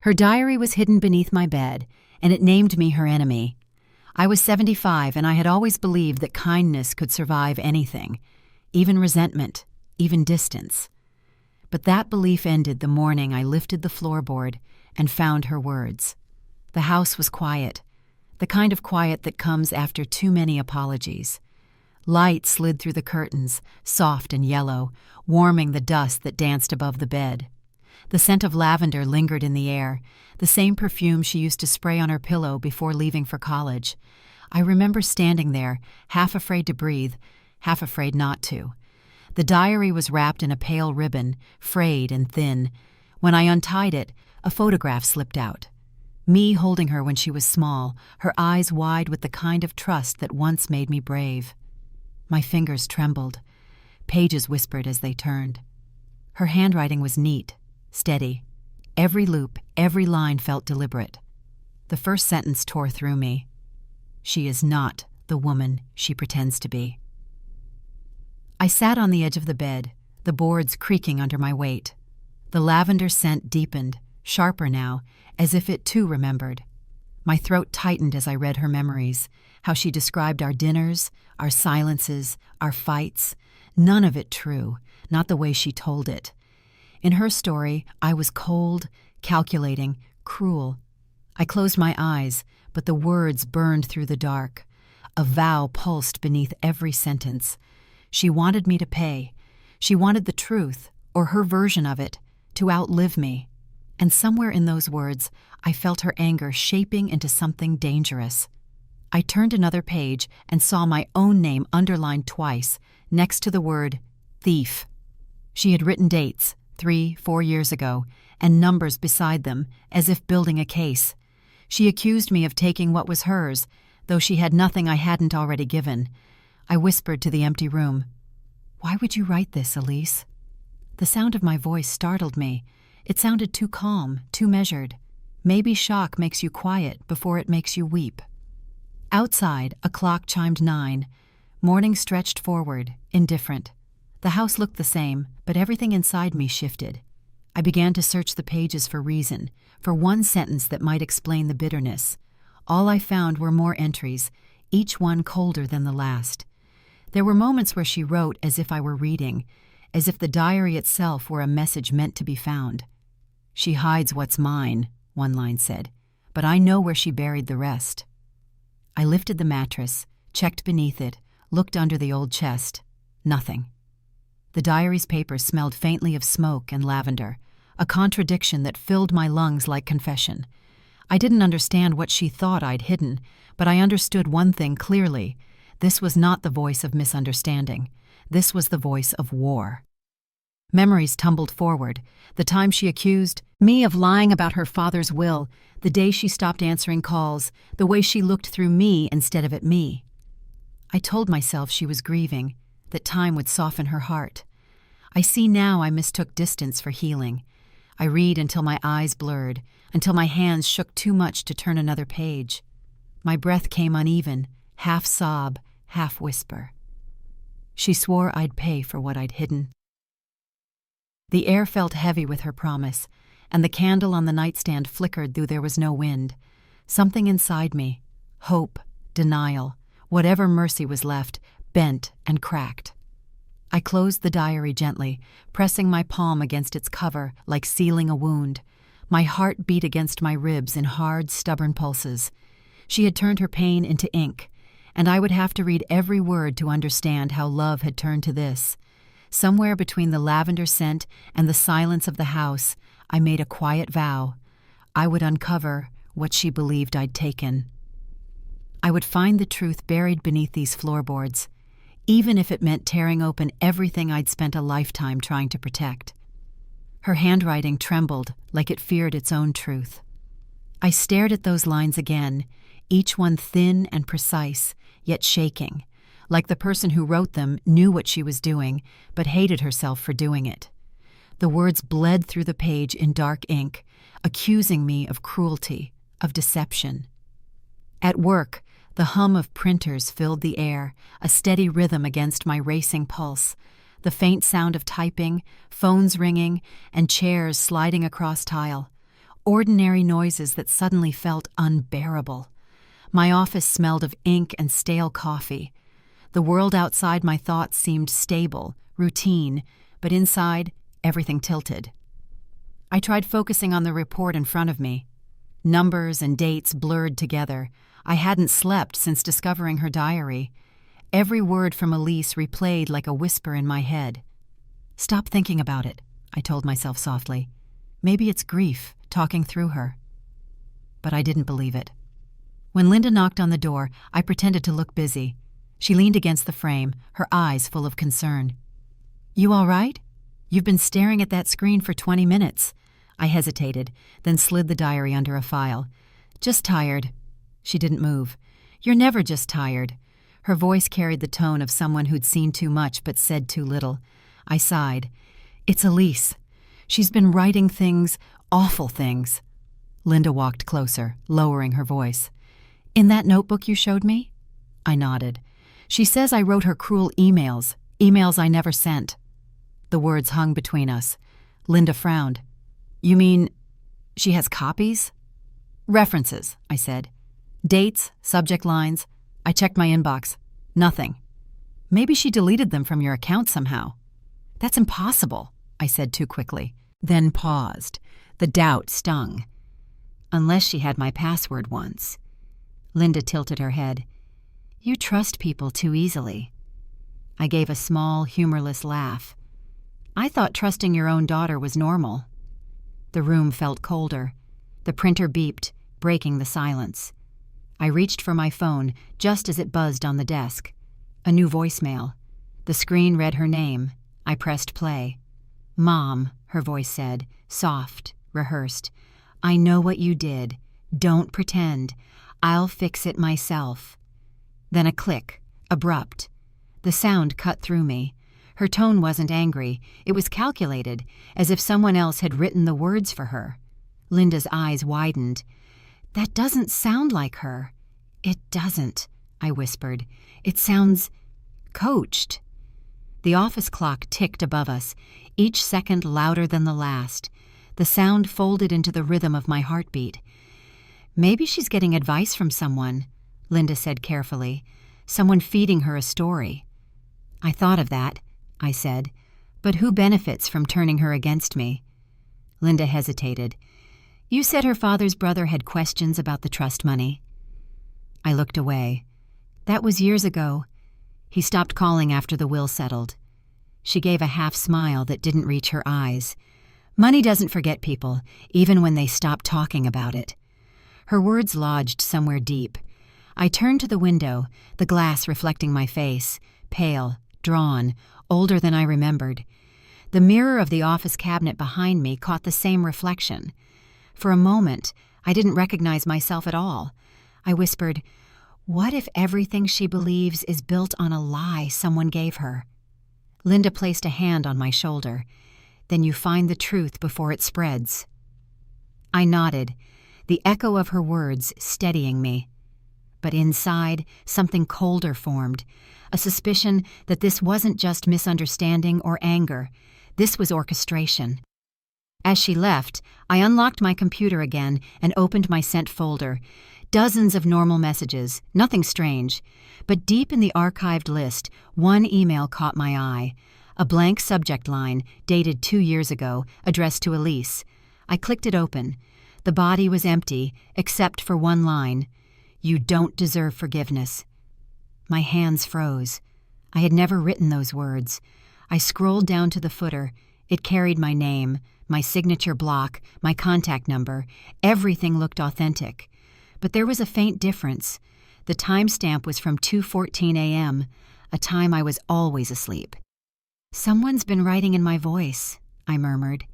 Her diary was hidden beneath my bed, and it named me her enemy. I was 75, and I had always believed that kindness could survive anything, even resentment, even distance. But that belief ended the morning I lifted the floorboard and found her words. The house was quiet, the kind of quiet that comes after too many apologies. Light slid through the curtains, soft and yellow, warming the dust that danced above the bed. The scent of lavender lingered in the air, the same perfume she used to spray on her pillow before leaving for college. I remember standing there, half afraid to breathe, half afraid not to. The diary was wrapped in a pale ribbon, frayed and thin. When I untied it, a photograph slipped out. Me holding her when she was small, her eyes wide with the kind of trust that once made me brave. My fingers trembled. Pages whispered as they turned. Her handwriting was neat, steady. Every loop, every line felt deliberate. The first sentence tore through me. She is not the woman she pretends to be. I sat on the edge of the bed, the boards creaking under my weight. The lavender scent deepened, sharper now, as if it too remembered. My throat tightened as I read her memories, how she described our dinners, our silences, our fights. None of it true, not the way she told it. In her story, I was cold, calculating, cruel. I closed my eyes, but the words burned through the dark. A vow pulsed beneath every sentence. She wanted me to pay. She wanted the truth, or her version of it, to outlive me. And somewhere in those words, I felt her anger shaping into something dangerous. I turned another page and saw my own name underlined twice, next to the word thief. She had written dates, 3, 4 years ago, and numbers beside them, as if building a case. She accused me of taking what was hers, though she had nothing I hadn't already given. I whispered to the empty room, "Why would you write this, Elise?" The sound of my voice startled me. It sounded too calm, too measured. Maybe shock makes you quiet before it makes you weep. Outside, a clock chimed 9. Morning stretched forward, indifferent. The house looked the same, but everything inside me shifted. I began to search the pages for reason, for one sentence that might explain the bitterness. All I found were more entries, each one colder than the last. There were moments where she wrote as if I were reading, as if the diary itself were a message meant to be found. "She hides what's mine," one line said, "but I know where she buried the rest." I lifted the mattress, checked beneath it, looked under the old chest. Nothing. The diary's papers smelled faintly of smoke and lavender, a contradiction that filled my lungs like confession. I didn't understand what she thought I'd hidden, but I understood one thing clearly. This was not the voice of misunderstanding. This was the voice of war. Memories tumbled forward, the time she accused me of lying about her father's will, the day she stopped answering calls, the way she looked through me instead of at me. I told myself she was grieving, that time would soften her heart. I see now I mistook distance for healing. I read until my eyes blurred, until my hands shook too much to turn another page. My breath came uneven, half sob, half whisper. She swore I'd pay for what I'd hidden. The air felt heavy with her promise, and the candle on the nightstand flickered though there was no wind. Something inside me, hope, denial, whatever mercy was left, bent and cracked. I closed the diary gently, pressing my palm against its cover like sealing a wound. My heart beat against my ribs in hard, stubborn pulses. She had turned her pain into ink, and I would have to read every word to understand how love had turned to this. Somewhere between the lavender scent and the silence of the house, I made a quiet vow. I would uncover what she believed I'd taken. I would find the truth buried beneath these floorboards, even if it meant tearing open everything I'd spent a lifetime trying to protect. Her handwriting trembled like it feared its own truth. I stared at those lines again, each one thin and precise, yet shaking, like the person who wrote them knew what she was doing, but hated herself for doing it. The words bled through the page in dark ink, accusing me of cruelty, of deception. At work, the hum of printers filled the air, a steady rhythm against my racing pulse, the faint sound of typing, phones ringing, and chairs sliding across tile. ordinary noises that suddenly felt unbearable. My office smelled of ink and stale coffee. The world outside my thoughts seemed stable, routine, but inside, everything tilted. I tried focusing on the report in front of me. Numbers and dates blurred together. I hadn't slept since discovering her diary. Every word from Elise replayed like a whisper in my head. "Stop thinking about it," I told myself softly. "Maybe it's grief, talking through her." But I didn't believe it. When Linda knocked on the door, I pretended to look busy. She leaned against the frame, her eyes full of concern. "You all right? You've been staring at that screen for 20 minutes. I hesitated, then slid the diary under a file. "Just tired." She didn't move. "You're never just tired." Her voice carried the tone of someone who'd seen too much but said too little. I sighed. "It's Elise. She's been writing things, awful things." Linda walked closer, lowering her voice. "In that notebook you showed me?" I nodded. "She says I wrote her cruel emails I never sent." The words hung between us. Linda frowned. "You mean she has copies?" "References," I said. "Dates, subject lines. I checked my inbox. Nothing." "Maybe she deleted them from your account somehow." "That's impossible," I said too quickly, then paused. The doubt stung. "Unless she had my password once." Linda tilted her head. "You trust people too easily." I gave a small, humorless laugh. "I thought trusting your own daughter was normal." The room felt colder. The printer beeped, breaking the silence. I reached for my phone just as it buzzed on the desk. A new voicemail. The screen read her name. I pressed play. "Mom," her voice said, soft, rehearsed. "I know what you did. Don't pretend. I'll fix it myself." Then a click, abrupt. The sound cut through me. Her tone wasn't angry. It was calculated, as if someone else had written the words for her. Linda's eyes widened. "That doesn't sound like her." "It doesn't," I whispered. "It sounds coached." The office clock ticked above us, each second louder than the last. The sound folded into the rhythm of my heartbeat. "Maybe she's getting advice from someone," Linda said carefully. "Someone feeding her a story." "I thought of that," I said. "But who benefits from turning her against me?" Linda hesitated. "You said her father's brother had questions about the trust money." I looked away. "That was years ago. He stopped calling after the will settled." She gave a half smile that didn't reach her eyes. "Money doesn't forget people, even when they stop talking about it." Her words lodged somewhere deep. I turned to the window, the glass reflecting my face, pale, drawn, older than I remembered. The mirror of the office cabinet behind me caught the same reflection. For a moment, I didn't recognize myself at all. I whispered, "What if everything she believes is built on a lie someone gave her?" Linda placed a hand on my shoulder. "Then you find the truth before it spreads." I nodded, the echo of her words steadying me. But inside, something colder formed, a suspicion that this wasn't just misunderstanding or anger. This was orchestration. As she left, I unlocked my computer again and opened my sent folder. Dozens of normal messages, nothing strange. But deep in the archived list, one email caught my eye. A blank subject line, dated 2 years ago, addressed to Elise. I clicked it open. The body was empty, except for one line. "You don't deserve forgiveness." My hands froze. I had never written those words. I scrolled down to the footer. It carried my name, my signature block, my contact number. Everything looked authentic. But there was a faint difference. The timestamp was from 2:14 a.m., a time I was always asleep. "Someone's been writing in my voice," I murmured.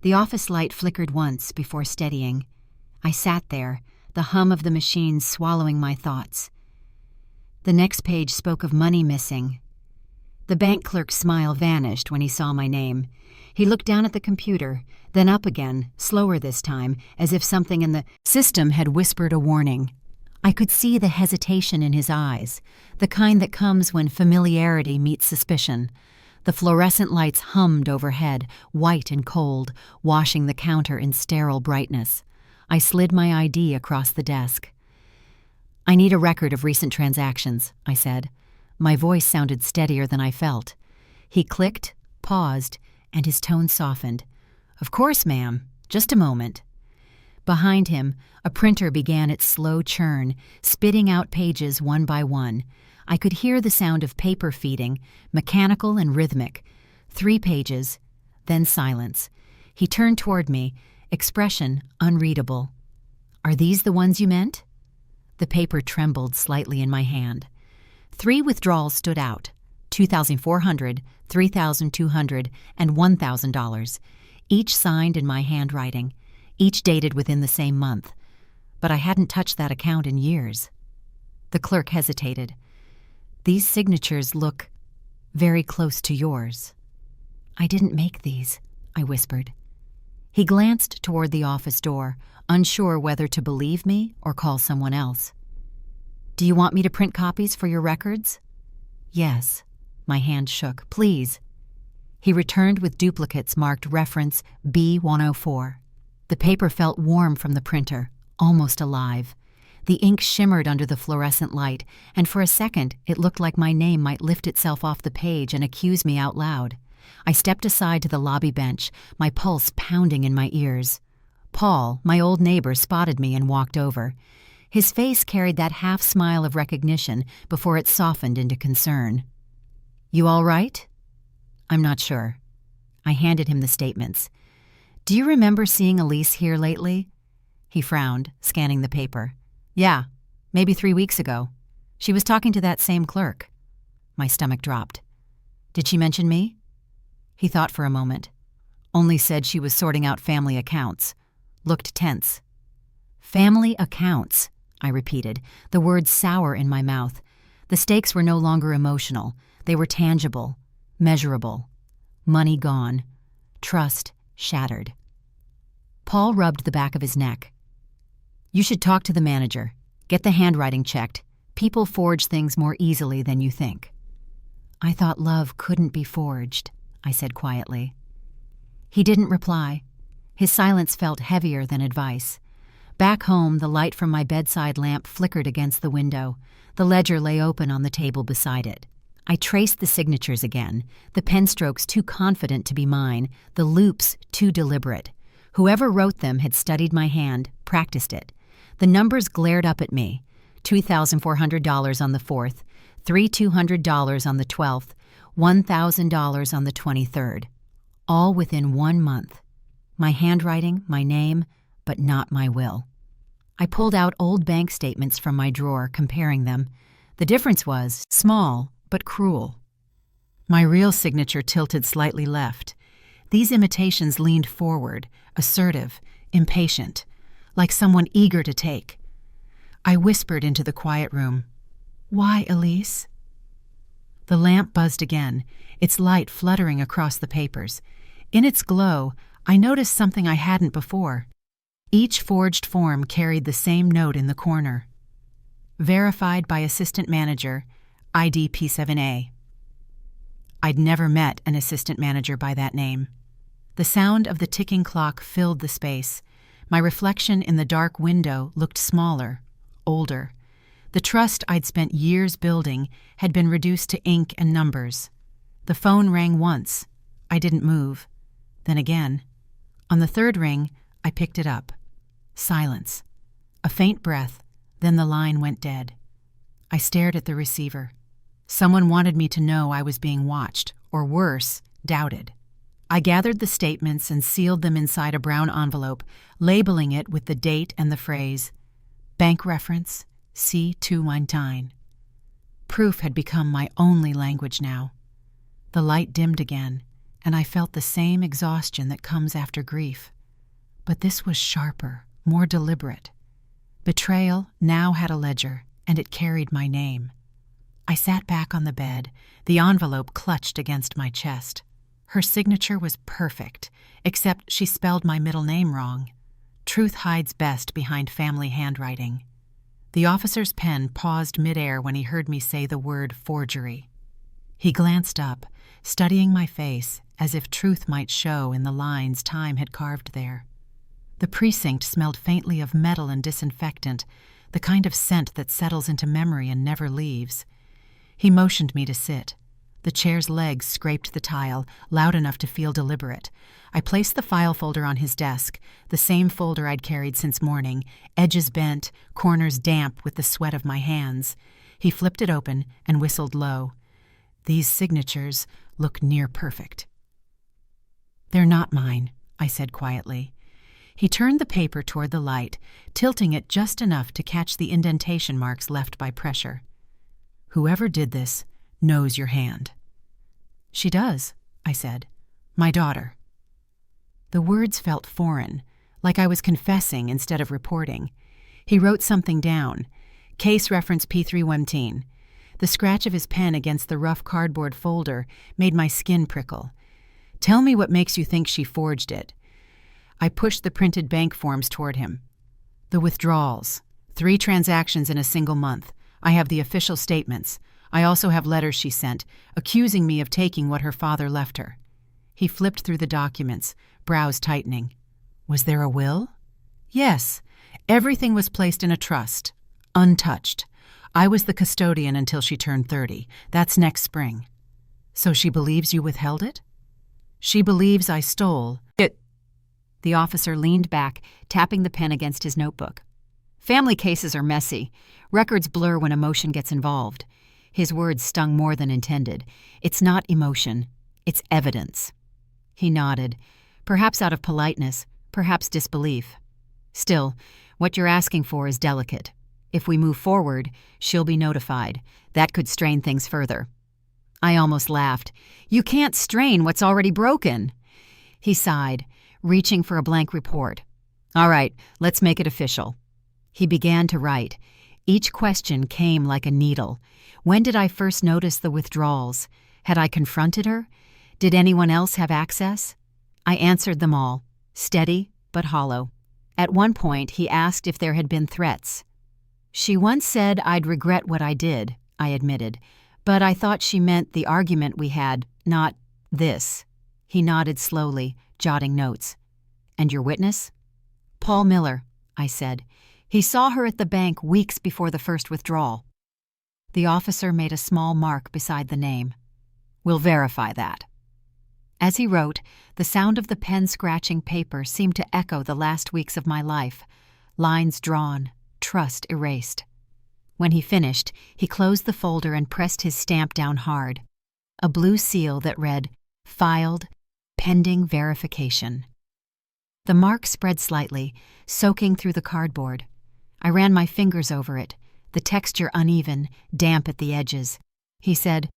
The office light flickered once before steadying. I sat there, the hum of the machine swallowing my thoughts. The next page spoke of money missing. The bank clerk's smile vanished when he saw my name. He looked down at the computer, then up again, slower this time, as if something in the system had whispered a warning. I could see the hesitation in his eyes, the kind that comes when familiarity meets suspicion. The fluorescent lights hummed overhead, white and cold, washing the counter in sterile brightness. I slid my ID across the desk. "I need a record of recent transactions," I said. My voice sounded steadier than I felt. He clicked, paused, and his tone softened. "Of course, ma'am. Just a moment." Behind him, a printer began its slow churn, spitting out pages one by one. I could hear the sound of paper feeding, mechanical and rhythmic. 3 pages, then silence. He turned toward me, expression unreadable. "Are these the ones you meant?" The paper trembled slightly in my hand. 3 withdrawals stood out: $2,400, $3,200, and $1,000, each signed in my handwriting, each dated within the same month. But I hadn't touched that account in years. The clerk hesitated. "These signatures look very close to yours." "I didn't make these," I whispered. He glanced toward the office door, unsure whether to believe me or call someone else. "Do you want me to print copies for your records?" "Yes." My hand shook. "Please." He returned with duplicates marked reference B104. The paper felt warm from the printer, almost alive. The ink shimmered under the fluorescent light, and for a second it looked like my name might lift itself off the page and accuse me out loud. I stepped aside to the lobby bench, my pulse pounding in my ears. Paul, my old neighbor, spotted me and walked over. His face carried that half smile of recognition before it softened into concern. "You all right?" "I'm not sure." I handed him the statements. "Do you remember seeing Elise here lately?" He frowned, scanning the paper. "Yeah, maybe 3 weeks ago. She was talking to that same clerk." My stomach dropped. "Did she mention me?" He thought for a moment. "Only said she was sorting out family accounts." Looked tense. "Family accounts," I repeated, the words sour in my mouth. The stakes were no longer emotional. They were tangible, measurable. Money gone. Trust shattered. Paul rubbed the back of his neck. "You should talk to the manager. Get the handwriting checked. People forge things more easily than you think." "I thought love couldn't be forged," I said quietly. He didn't reply. His silence felt heavier than advice. Back home, the light from my bedside lamp flickered against the window. The ledger lay open on the table beside it. I traced the signatures again, the pen strokes too confident to be mine, the loops too deliberate. Whoever wrote them had studied my hand, practiced it. The numbers glared up at me. $2,400 on the 4th, $3,200 on the 12th, $1,000 on the 23rd. All within 1 month. My handwriting, my name, but not my will. I pulled out old bank statements from my drawer, comparing them. The difference was small, but cruel. My real signature tilted slightly left. These imitations leaned forward, assertive, impatient, like someone eager to take. I whispered into the quiet room, "Why, Elise?" The lamp buzzed again, its light fluttering across the papers. In its glow, I noticed something I hadn't before. Each forged form carried the same note in the corner. Verified by assistant manager, ID P7A. I'd never met an assistant manager by that name. The sound of the ticking clock filled the space. My reflection in the dark window looked smaller, older. The trust I'd spent years building had been reduced to ink and numbers. The phone rang once. I didn't move. Then again. On the 3rd ring, I picked it up. Silence. A faint breath, then the line went dead. I stared at the receiver. Someone wanted me to know I was being watched, or worse, doubted. I gathered the statements and sealed them inside a brown envelope, labeling it with the date and the phrase, "Bank reference, C219." Proof had become my only language now. The light dimmed again, and I felt the same exhaustion that comes after grief. But this was sharper, more deliberate. Betrayal now had a ledger, and it carried my name. I sat back on the bed, the envelope clutched against my chest. Her signature was perfect, except she spelled my middle name wrong. Truth hides best behind family handwriting. The officer's pen paused midair when he heard me say the word forgery. He glanced up, studying my face as if truth might show in the lines time had carved there. The precinct smelled faintly of metal and disinfectant, the kind of scent that settles into memory and never leaves. He motioned me to sit. The chair's legs scraped the tile, loud enough to feel deliberate. I placed the file folder on his desk, the same folder I'd carried since morning, edges bent, corners damp with the sweat of my hands. He flipped it open and whistled low. These signatures look near perfect. They're not mine, I said quietly. He turned the paper toward the light, tilting it just enough to catch the indentation marks left by pressure. Whoever did this knows your hand. She does, I said. My daughter. The words felt foreign, like I was confessing instead of reporting. He wrote something down. Case reference P317. The scratch of his pen against the rough cardboard folder made my skin prickle. Tell me what makes you think she forged it. I pushed the printed bank forms toward him. The withdrawals. 3 transactions in a single month. I have the official statements. I also have letters she sent, accusing me of taking what her father left her. He flipped through the documents, brows tightening. Was there a will? Yes. Everything was placed in a trust, untouched. I was the custodian until she turned 30. That's next spring. So she believes you withheld it? She believes I stole it. The officer leaned back, tapping the pen against his notebook. Family cases are messy. Records blur when emotion gets involved. His words stung more than intended. It's not emotion. It's evidence. He nodded, perhaps out of politeness, perhaps disbelief. Still, what you're asking for is delicate. If we move forward, she'll be notified. That could strain things further. I almost laughed. You can't strain what's already broken. He sighed, reaching for a blank report. All right, let's make it official. He began to write. Each question came like a needle. When did I first notice the withdrawals? Had I confronted her? Did anyone else have access? I answered them all, steady but hollow. At one point, he asked if there had been threats. She once said I'd regret what I did, I admitted, but I thought she meant the argument we had, not this. He nodded slowly, jotting notes. And your witness? Paul Miller, I said. He saw her at the bank weeks before the first withdrawal. The officer made a small mark beside the name. We'll verify that. As he wrote, the sound of the pen scratching paper seemed to echo the last weeks of my life. Lines drawn, trust erased. When he finished, he closed the folder and pressed his stamp down hard. A blue seal that read, Filed, Pending Verification. The mark spread slightly, soaking through the cardboard. I ran my fingers over it, the texture uneven, damp at the edges. He said,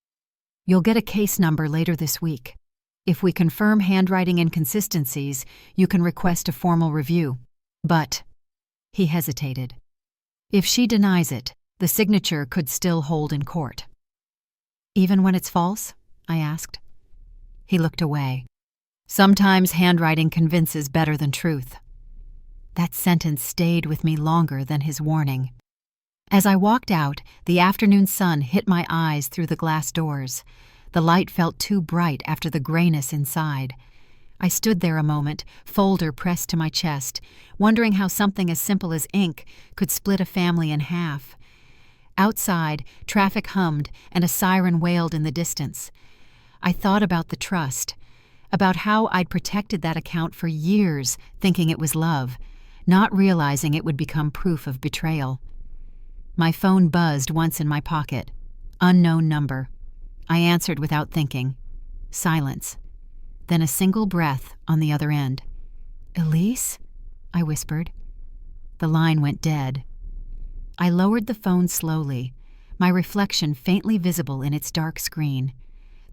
You'll get a case number later this week. If we confirm handwriting inconsistencies, you can request a formal review. But, he hesitated. If she denies it, the signature could still hold in court. Even when it's false? I asked. He looked away. Sometimes handwriting convinces better than truth. That sentence stayed with me longer than his warning. As I walked out, the afternoon sun hit my eyes through the glass doors. The light felt too bright after the grayness inside. I stood there a moment, folder pressed to my chest, wondering how something as simple as ink could split a family in half. Outside, traffic hummed and a siren wailed in the distance. I thought about the trust, about how I'd protected that account for years, thinking it was love, not realizing it would become proof of betrayal. My phone buzzed once in my pocket. Unknown number. I answered without thinking. Silence. Then a single breath on the other end. Elise? I whispered. The line went dead. I lowered the phone slowly, my reflection faintly visible in its dark screen.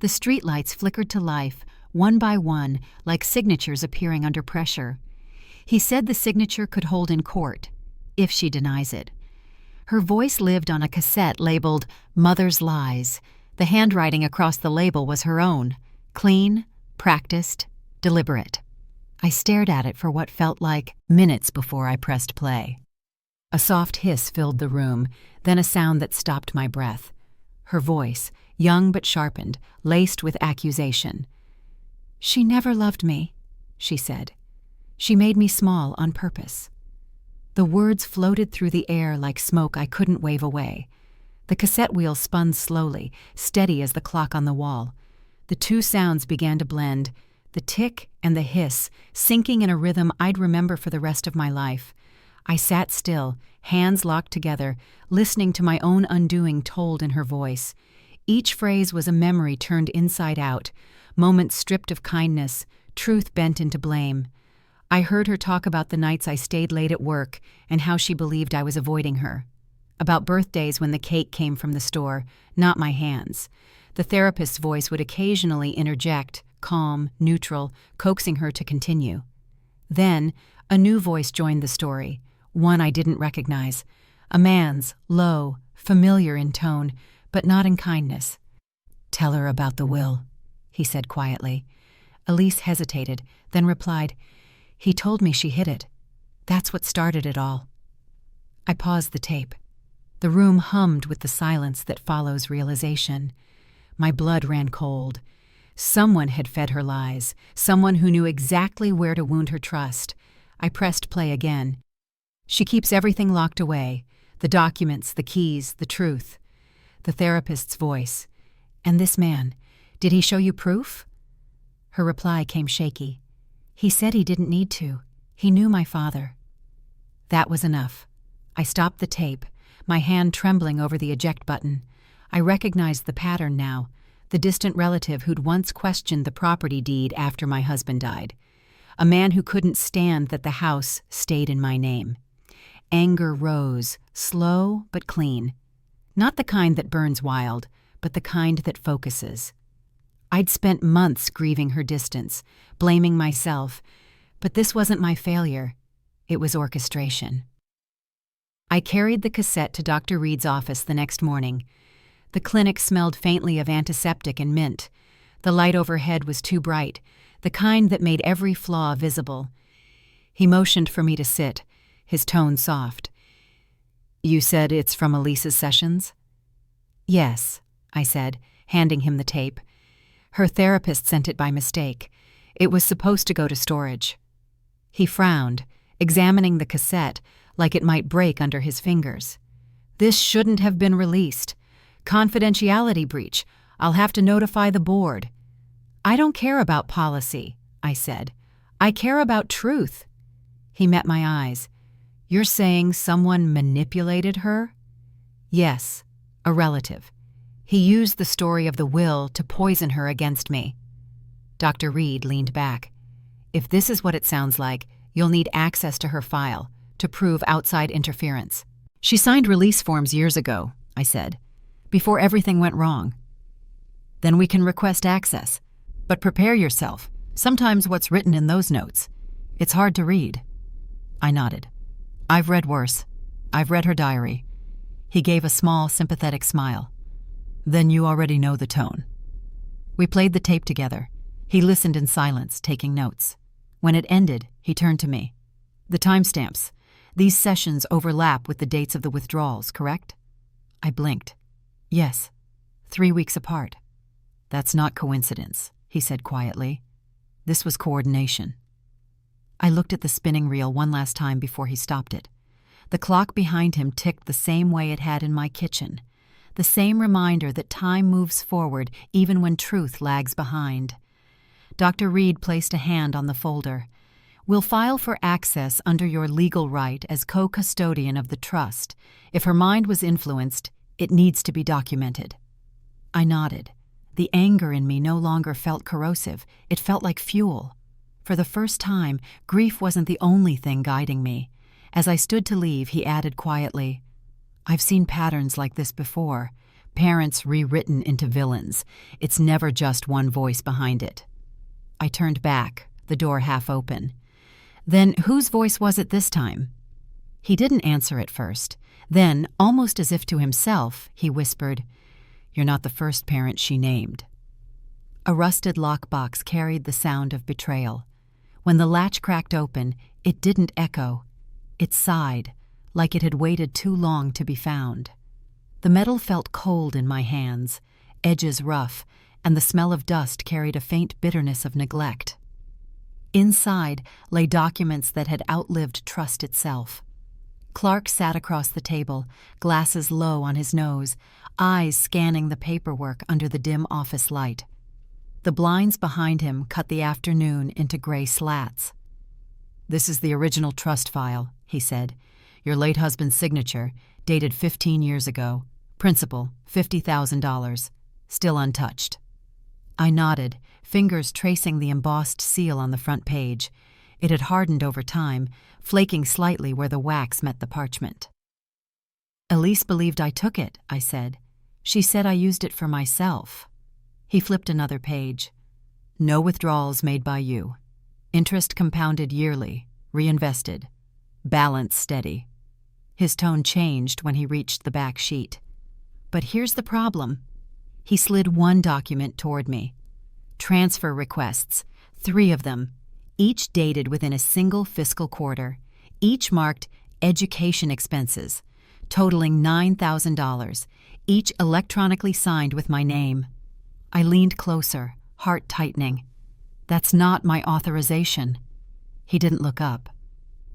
The streetlights flickered to life, one by one, like signatures appearing under pressure. He said the signature could hold in court, if she denies it. Her voice lived on a cassette labeled Mother's Lies. The handwriting across the label was her own, clean, practiced, deliberate. I stared at it for what felt like minutes before I pressed play. A soft hiss filled the room, then a sound that stopped my breath. Her voice, young but sharpened, laced with accusation. She never loved me, she said. She made me small on purpose. The words floated through the air like smoke I couldn't wave away. The cassette wheel spun slowly, steady as the clock on the wall. The two sounds began to blend, the tick and the hiss, syncing in a rhythm I'd remember for the rest of my life. I sat still, hands locked together, listening to my own undoing told in her voice. Each phrase was a memory turned inside out, moments stripped of kindness, truth bent into blame. I heard her talk about the nights I stayed late at work and how she believed I was avoiding her. About birthdays when the cake came from the store, not my hands. The therapist's voice would occasionally interject, calm, neutral, coaxing her to continue. Then, a new voice joined the story, one I didn't recognize. A man's, low, familiar in tone, but not in kindness. "Tell her about the will," he said quietly. Elise hesitated, then replied, "He told me she hid it. That's what started it all." I paused the tape. The room hummed with the silence that follows realization. My blood ran cold. Someone had fed her lies, someone who knew exactly where to wound her trust. I pressed play again. "She keeps everything locked away, the documents, the keys, the truth." The therapist's voice. "And this man, did he show you proof?" Her reply came shaky. "He said he didn't need to. He knew my father." That was enough. I stopped the tape, my hand trembling over the eject button. I recognized the pattern now, the distant relative who'd once questioned the property deed after my husband died. A man who couldn't stand that the house stayed in my name. Anger rose, slow but clean. Not the kind that burns wild, but the kind that focuses. I'd spent months grieving her distance, blaming myself, but this wasn't my failure. It was orchestration. I carried the cassette to Dr. Reed's office the next morning. The clinic smelled faintly of antiseptic and mint. The light overhead was too bright, the kind that made every flaw visible. He motioned for me to sit, his tone soft. "You said it's from Elise's sessions?" "Yes," I said, handing him the tape. "Her therapist sent it by mistake. It was supposed to go to storage." He frowned, examining the cassette like it might break under his fingers. "This shouldn't have been released. Confidentiality breach. I'll have to notify the board." "I don't care about policy," I said. "I care about truth." He met my eyes. "You're saying someone manipulated her?" "Yes, a relative. He used the story of the will to poison her against me." Dr. Reed leaned back. "If this is what it sounds like, you'll need access to her file to prove outside interference." "She signed release forms years ago," I said, "before everything went wrong." "Then we can request access. But prepare yourself. Sometimes what's written in those notes, it's hard to read." I nodded. "I've read worse. I've read her diary." He gave a small, sympathetic smile. "Then you already know the tone." We played the tape together. He listened in silence, taking notes. When it ended, he turned to me. "The timestamps. These sessions overlap with the dates of the withdrawals, correct?" I blinked. "Yes. 3 weeks apart." "That's not coincidence," he said quietly. "This was coordination." I looked at the spinning reel one last time before he stopped it. The clock behind him ticked the same way it had in my kitchen, the same reminder that time moves forward even when truth lags behind. Dr. Reed placed a hand on the folder. "We'll file for access under your legal right as co-custodian of the trust. If her mind was influenced, it needs to be documented." I nodded. The anger in me no longer felt corrosive. It felt like fuel. For the first time, grief wasn't the only thing guiding me. As I stood to leave, he added quietly, "I've seen patterns like this before. Parents rewritten into villains. It's never just one voice behind it." I turned back, the door half open. "Then whose voice was it this time?" He didn't answer at first. Then, almost as if to himself, he whispered, "You're not the first parent she named." A rusted lockbox carried the sound of betrayal. When the latch cracked open, it didn't echo. It sighed, like it had waited too long to be found. The metal felt cold in my hands, edges rough, and the smell of dust carried a faint bitterness of neglect. Inside lay documents that had outlived trust itself. Clark sat across the table, glasses low on his nose, eyes scanning the paperwork under the dim office light. The blinds behind him cut the afternoon into gray slats. "This is the original trust file," he said. "Your late husband's signature, dated 15 years ago. Principal, $50,000. Still untouched." I nodded, fingers tracing the embossed seal on the front page. It had hardened over time, flaking slightly where the wax met the parchment. "Elise believed I took it," I said. "She said I used it for myself." He flipped another page. "No withdrawals made by you. Interest compounded yearly, reinvested. Balance steady." His tone changed when he reached the back sheet. "But here's the problem." He slid one document toward me. Transfer requests, 3 of them, each dated within a single fiscal quarter, each marked education expenses, totaling $9,000, each electronically signed with my name. I leaned closer, heart tightening. "That's not my authorization." He didn't look up.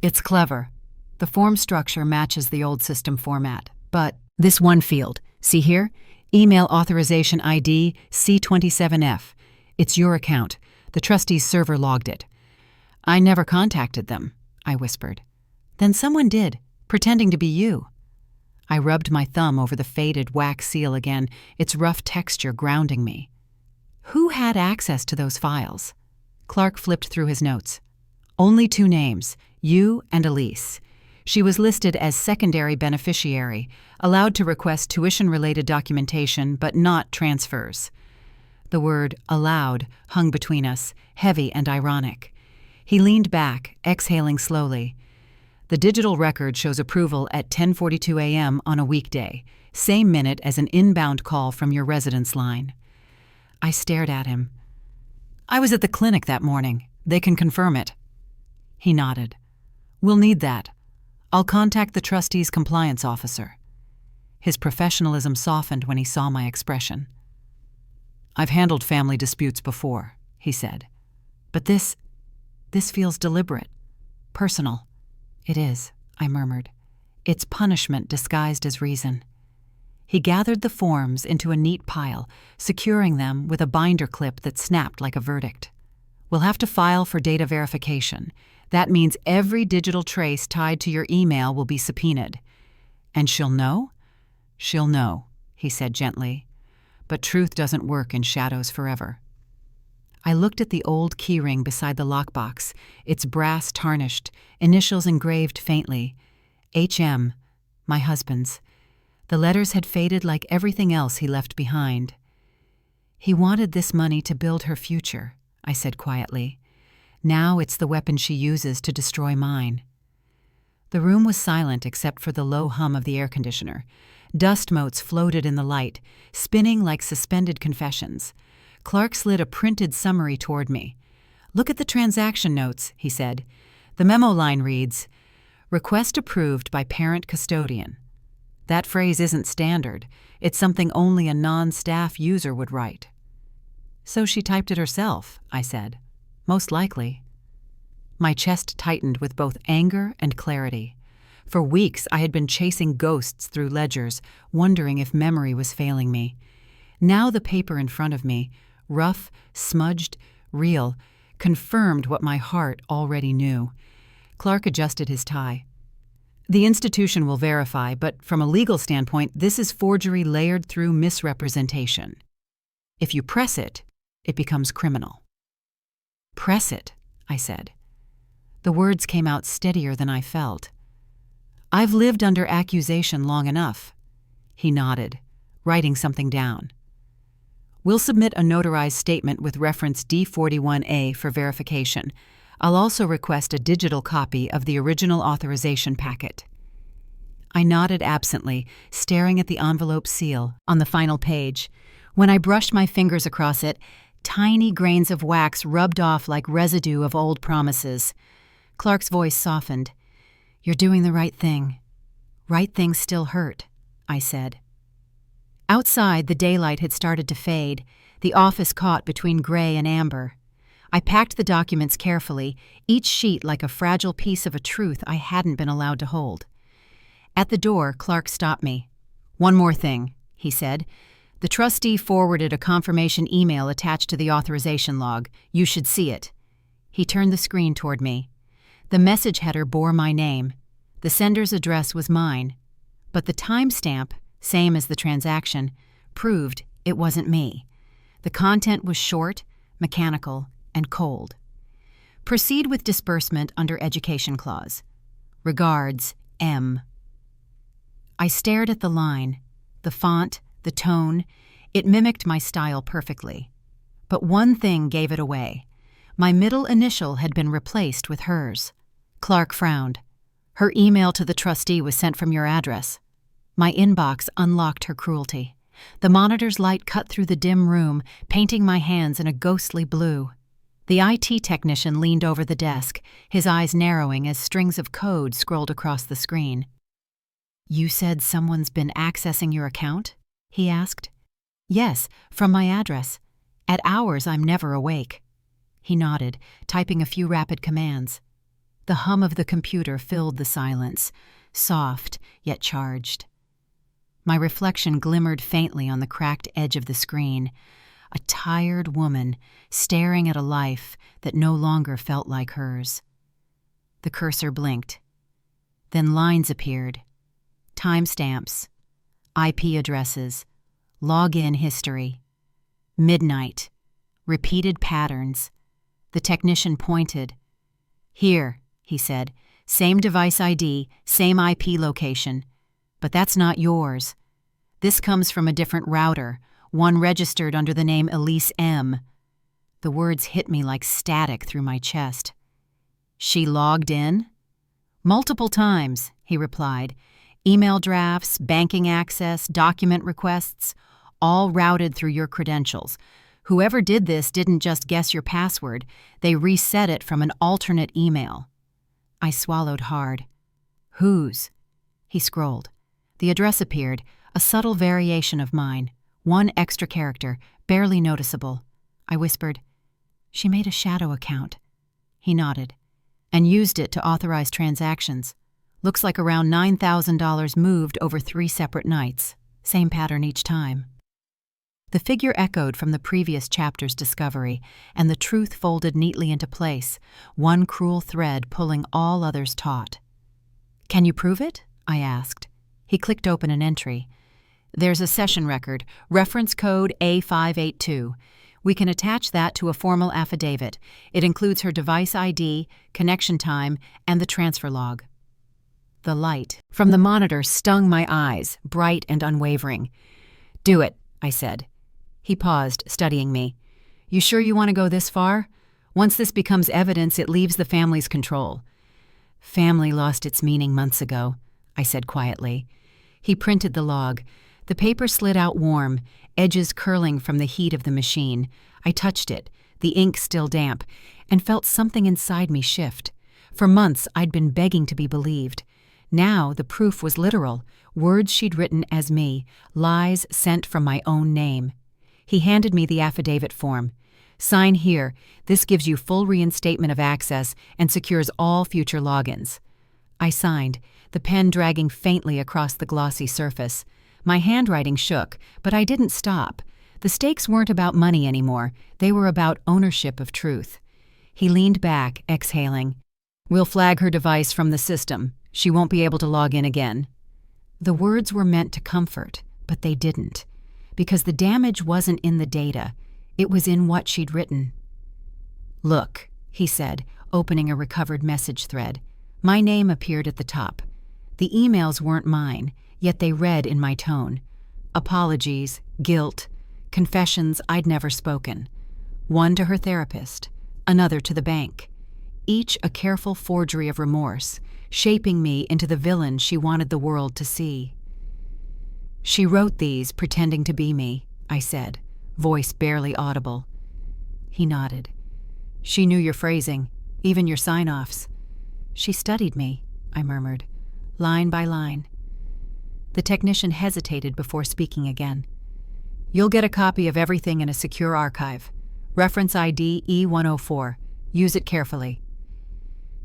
"It's clever. The form structure matches the old system format, but this one field, see here? Email authorization ID C27F. It's your account. The trustee's server logged it." "I never contacted them," I whispered. "Then someone did, pretending to be you." I rubbed my thumb over the faded wax seal again, its rough texture grounding me. Who had access to those files? Clark flipped through his notes. "Only 2 names, you and Elise. She was listed as secondary beneficiary, allowed to request tuition-related documentation but not transfers." The word allowed hung between us, heavy and ironic. He leaned back, exhaling slowly. "The digital record shows approval at 10:42 a.m. on a weekday, same minute as an inbound call from your residence line." I stared at him. "I was at the clinic that morning. They can confirm it." He nodded. "We'll need that. I'll contact the trustee's compliance officer." His professionalism softened when he saw my expression. "I've handled family disputes before," he said. "But this feels deliberate, personal." "It is," I murmured. "It's punishment disguised as reason." He gathered the forms into a neat pile, securing them with a binder clip that snapped like a verdict. "We'll have to file for data verification. That means every digital trace tied to your email will be subpoenaed." "And she'll know?" "She'll know," he said gently. "But truth doesn't work in shadows forever." I looked at the old keyring beside the lockbox, its brass tarnished, initials engraved faintly. HM, my husband's. The letters had faded like everything else he left behind. "He wanted this money to build her future," I said quietly. "Now it's the weapon she uses to destroy mine." The room was silent except for the low hum of the air conditioner. Dust motes floated in the light, spinning like suspended confessions. Clark slid a printed summary toward me. "Look at the transaction notes," he said. The memo line reads, "Request approved by parent custodian." That phrase isn't standard. It's something only a non-staff user would write. "So she typed it herself," I said. "Most likely." My chest tightened with both anger and clarity. For weeks I had been chasing ghosts through ledgers, wondering if memory was failing me. Now the paper in front of me, rough, smudged, real, confirmed what my heart already knew. Clark adjusted his tie. "The institution will verify, but from a legal standpoint, this is forgery layered through misrepresentation. If you press it, it becomes criminal." "Press it," I said. The words came out steadier than I felt. "I've lived under accusation long enough." He nodded, writing something down. "We'll submit a notarized statement with reference D41A for verification. I'll also request a digital copy of the original authorization packet." I nodded absently, staring at the envelope seal on the final page. When I brushed my fingers across it, tiny grains of wax rubbed off like residue of old promises. Clark's voice softened. "You're doing the right thing." "Right things still hurt," I said. Outside, the daylight had started to fade, the office caught between gray and amber. I packed the documents carefully, each sheet like a fragile piece of a truth I hadn't been allowed to hold. At the door, Clark stopped me. "One more thing," he said. "The trustee forwarded a confirmation email attached to the authorization log. You should see it." He turned the screen toward me. The message header bore my name. The sender's address was mine. But the timestamp, same as the transaction, proved it wasn't me. The content was short, mechanical, and cold. "Proceed with disbursement under education clause. Regards, M." I stared at the line. The font, the tone, it mimicked my style perfectly. But one thing gave it away. My middle initial had been replaced with hers. Clark frowned. "Her email to the trustee was sent from your address." My inbox unlocked her cruelty. The monitor's light cut through the dim room, painting my hands in a ghostly blue. The IT technician leaned over the desk, his eyes narrowing as strings of code scrolled across the screen. "You said someone's been accessing your account?" he asked. "Yes, from my address. At hours I'm never awake." He nodded, typing a few rapid commands. The hum of the computer filled the silence, soft yet charged. My reflection glimmered faintly on the cracked edge of the screen, a tired woman staring at a life that no longer felt like hers. The cursor blinked. Then lines appeared. Timestamps, IP addresses, login history. Midnight. Repeated patterns. The technician pointed. "Here," he said, "same device ID, same IP location. But that's not yours. This comes from a different router, one registered under the name Elise M." The words hit me like static through my chest. "She logged in?" "Multiple times," he replied. "Email drafts, banking access, document requests, all routed through your credentials. Whoever did this didn't just guess your password, they reset it from an alternate email." I swallowed hard. "Whose?" He scrolled. The address appeared, a subtle variation of mine, one extra character, barely noticeable. I whispered, "She made a shadow account." He nodded. "And used it to authorize transactions. Looks like around $9,000 moved over 3 separate nights. Same pattern each time." The figure echoed from the previous chapter's discovery, and the truth folded neatly into place, one cruel thread pulling all others taut. "Can you prove it?" I asked. He clicked open an entry. "There's a session record, reference code A582. We can attach that to a formal affidavit. It includes her device ID, connection time, and the transfer log." The light from the monitor stung my eyes, bright and unwavering. "Do it," I said. He paused, studying me. "You sure you want to go this far? Once this becomes evidence, it leaves the family's control." "Family lost its meaning months ago," I said quietly. He printed the log. The paper slid out warm, edges curling from the heat of the machine. I touched it, the ink still damp, and felt something inside me shift. For months I'd been begging to be believed. Now the proof was literal, words she'd written as me, lies sent from my own name. He handed me the affidavit form. "Sign here. This gives you full reinstatement of access and secures all future logins." I signed, the pen dragging faintly across the glossy surface. My handwriting shook, but I didn't stop. The stakes weren't about money anymore. They were about ownership of truth. He leaned back, exhaling. "We'll flag her device from the system. She won't be able to log in again." The words were meant to comfort, but they didn't. Because the damage wasn't in the data. It was in what she'd written. "Look," he said, opening a recovered message thread. My name appeared at the top. The emails weren't mine, yet they read in my tone. Apologies, guilt, confessions I'd never spoken. One to her therapist, another to the bank. Each a careful forgery of remorse, shaping me into the villain she wanted the world to see. "She wrote these pretending to be me," I said, voice barely audible. He nodded. "She knew your phrasing, even your sign-offs." "She studied me," I murmured, line by line. The technician hesitated before speaking again. "You'll get a copy of everything in a secure archive. Reference ID E104. Use it carefully.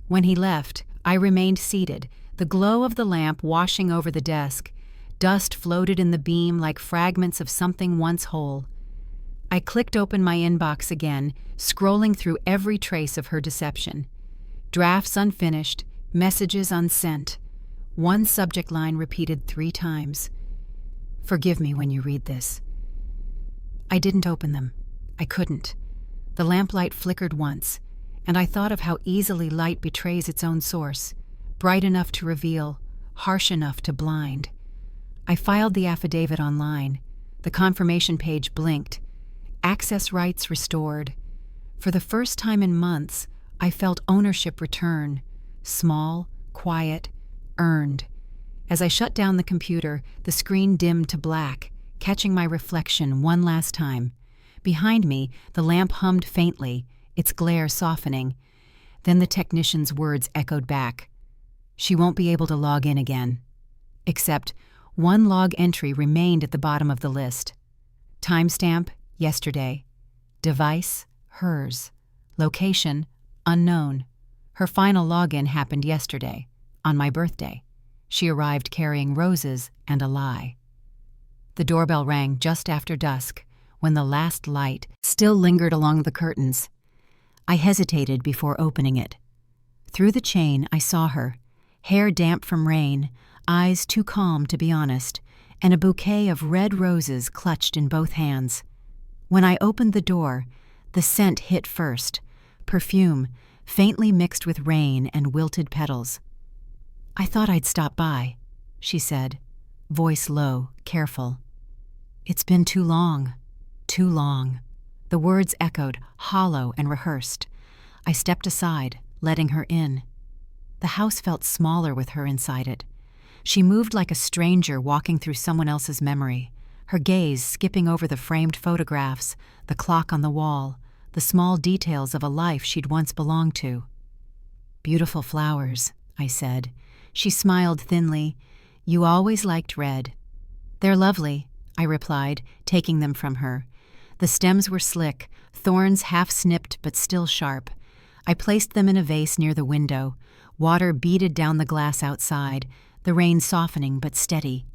When he left, I remained seated, the glow of the lamp washing over the desk. Dust floated in the beam like fragments of something once whole. I clicked open my inbox again, scrolling through every trace of her deception. Drafts unfinished, messages unsent. One subject line repeated 3 times. Forgive me when you read this. I didn't open them. I couldn't. The lamplight flickered once, and I thought of how easily light betrays its own source, bright enough to reveal, harsh enough to blind. I filed the affidavit online. The confirmation page blinked. Access rights restored. For the first time in months, I felt ownership return. Small, quiet, earned. As I shut down the computer, the screen dimmed to black, catching my reflection one last time. Behind me, the lamp hummed faintly, its glare softening. Then the technician's words echoed back. She won't be able to log in again. Except one log entry remained at the bottom of the list. Timestamp, yesterday. Device, hers. Location, unknown. Her final login happened yesterday, on my birthday. She arrived carrying roses and a lie. The doorbell rang just after dusk, when the last light still lingered along the curtains. I hesitated before opening it. Through the chain, I saw her, hair damp from rain, eyes too calm to be honest, and a bouquet of red roses clutched in both hands. When I opened the door, the scent hit first, perfume, faintly mixed with rain and wilted petals. I thought I'd stop by, she said, voice low, careful. It's been too long, too long. The words echoed, hollow and rehearsed. I stepped aside, letting her in. The house felt smaller with her inside it. She moved like a stranger walking through someone else's memory, her gaze skipping over the framed photographs, the clock on the wall, the small details of a life she'd once belonged to. Beautiful flowers, I said. She smiled thinly. You always liked red. They're lovely, I replied, taking them from her. The stems were slick, thorns half-snipped but still sharp. I placed them in a vase near the window. Water beaded down the glass outside, the rain softening but steady.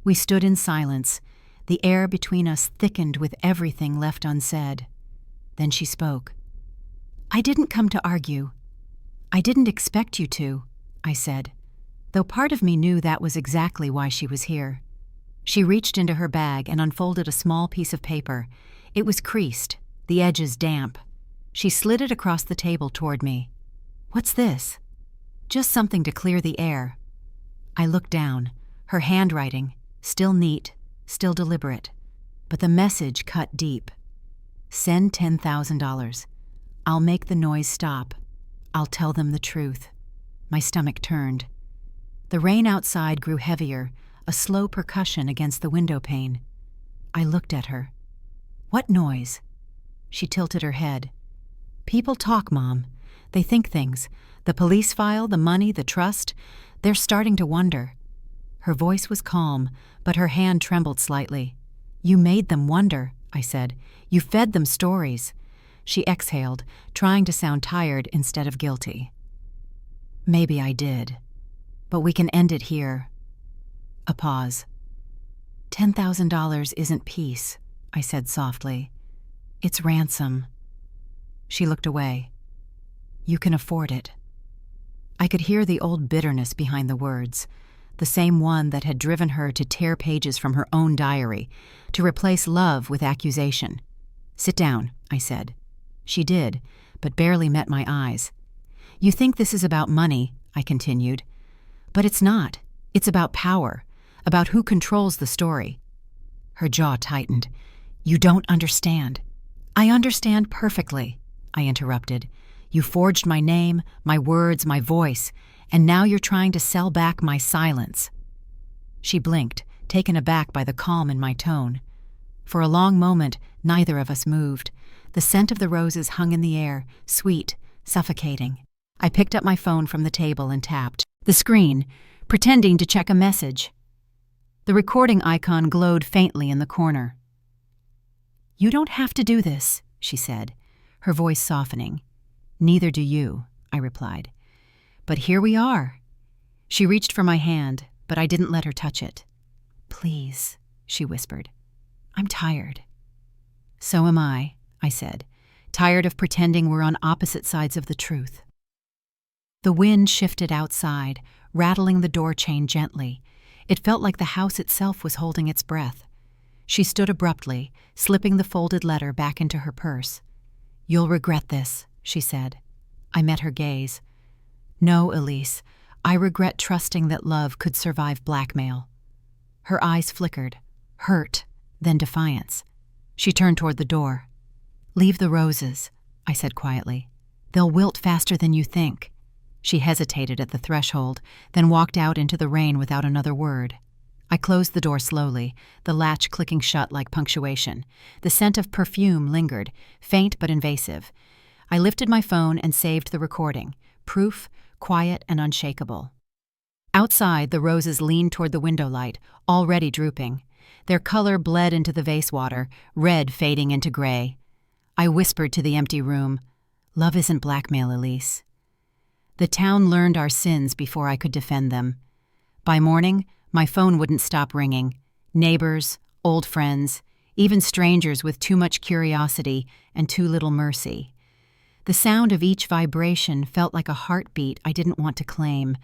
We stood in silence. The air between us thickened with everything left unsaid. Then she spoke. I didn't come to argue. I didn't expect you to, I said, though part of me knew that was exactly why she was here. She reached into her bag and unfolded a small piece of paper. It was creased, the edges damp. She slid it across the table toward me. What's this? Just something to clear the air. I looked down, her handwriting, still neat, still deliberate. But the message cut deep. Send $10,000. I'll make the noise stop. I'll tell them the truth. My stomach turned. The rain outside grew heavier, a slow percussion against the window pane. I looked at her. What noise? She tilted her head. People talk, Mom. They think things. The police file, the money, the trust. They're starting to wonder. Her voice was calm, but her hand trembled slightly. You made them wonder, I said. You fed them stories. She exhaled, trying to sound tired instead of guilty. Maybe I did. But we can end it here. A pause. $10,000 isn't peace, I said softly. It's ransom. She looked away. You can afford it. I could hear the old bitterness behind the words, the same one that had driven her to tear pages from her own diary, to replace love with accusation. Sit down, I said. She did, but barely met my eyes. You think this is about money, I continued. But it's not. It's about power, about who controls the story. Her jaw tightened. You don't understand. I understand perfectly, I interrupted. You forged my name, my words, my voice, and now you're trying to sell back my silence. She blinked, taken aback by the calm in my tone. For a long moment, neither of us moved. The scent of the roses hung in the air, sweet, suffocating. I picked up my phone from the table and tapped the screen, pretending to check a message. The recording icon glowed faintly in the corner. You don't have to do this, she said, her voice softening. Neither do you, I replied. But here we are. She reached for my hand, but I didn't let her touch it. Please, she whispered. I'm tired. So am I said, tired of pretending we're on opposite sides of the truth. The wind shifted outside, rattling the door chain gently. It felt like the house itself was holding its breath. She stood abruptly, slipping the folded letter back into her purse. You'll regret this, she said. I met her gaze. No, Elise, I regret trusting that love could survive blackmail. Her eyes flickered, hurt, then defiance. She turned toward the door. Leave the roses, I said quietly. They'll wilt faster than you think. She hesitated at the threshold, then walked out into the rain without another word. I closed the door slowly, the latch clicking shut like punctuation. The scent of perfume lingered, faint but invasive. I lifted my phone and saved the recording, proof, quiet and unshakable. Outside, the roses leaned toward the window light, already drooping. Their color bled into the vase water, red fading into gray. I whispered to the empty room, Love isn't blackmail, Elise. The town learned our sins before I could defend them. By morning, my phone wouldn't stop ringing. Neighbors, old friends, even strangers with too much curiosity and too little mercy. The sound of each vibration felt like a heartbeat I didn't want to claim.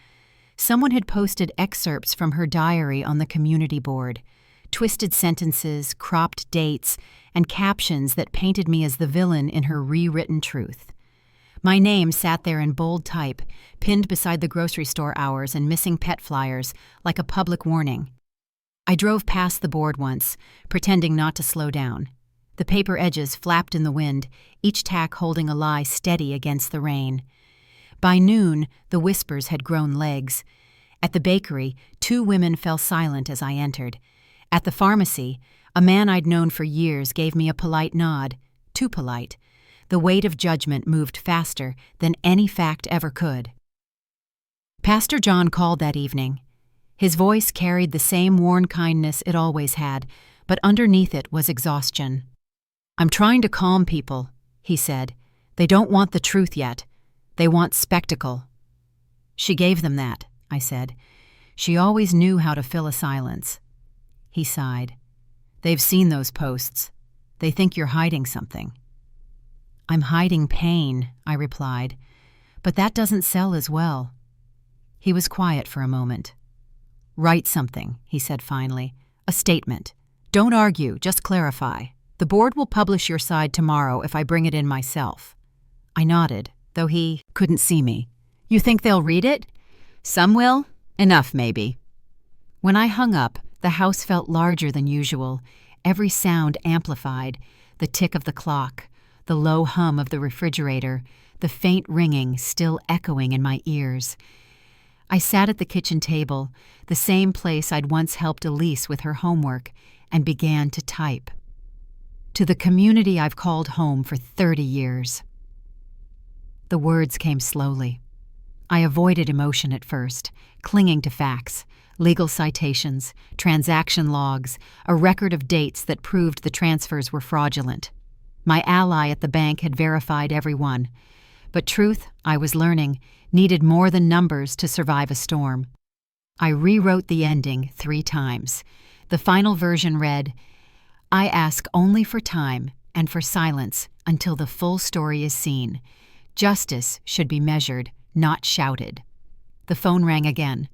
Someone had posted excerpts from her diary on the community board, twisted sentences, cropped dates, and captions that painted me as the villain in her rewritten truth. My name sat there in bold type, pinned beside the grocery store hours and missing pet flyers, like a public warning. I drove past the board once, pretending not to slow down. The paper edges flapped in the wind, each tack holding a lie steady against the rain. By noon, the whispers had grown legs. At the bakery, 2 women fell silent as I entered. At the pharmacy, a man I'd known for years gave me a polite nod, too polite. The weight of judgment moved faster than any fact ever could. Pastor John called that evening. His voice carried the same worn kindness it always had, but underneath it was exhaustion. I'm trying to calm people, he said. They don't want the truth yet. They want spectacle. She gave them that, I said. She always knew how to fill a silence. He sighed. They've seen those posts. They think you're hiding something. I'm hiding pain, I replied, but that doesn't sell as well. He was quiet for a moment. Write something, he said finally. A statement. Don't argue, just clarify. The board will publish your side tomorrow if I bring it in myself. I nodded, though he couldn't see me. You think they'll read it? Some will. Enough, maybe. When I hung up, the house felt larger than usual, every sound amplified, the tick of the clock, the low hum of the refrigerator, the faint ringing still echoing in my ears. I sat at the kitchen table, the same place I'd once helped Elise with her homework, and began to type. To the community I've called home for 30 years. The words came slowly. I avoided emotion at first, clinging to facts, legal citations, transaction logs, a record of dates that proved the transfers were fraudulent. My ally at the bank had verified every one. But truth, I was learning, needed more than numbers to survive a storm. I rewrote the ending 3 times. The final version read, I ask only for time and for silence until the full story is seen. Justice should be measured, not shouted. The phone rang again.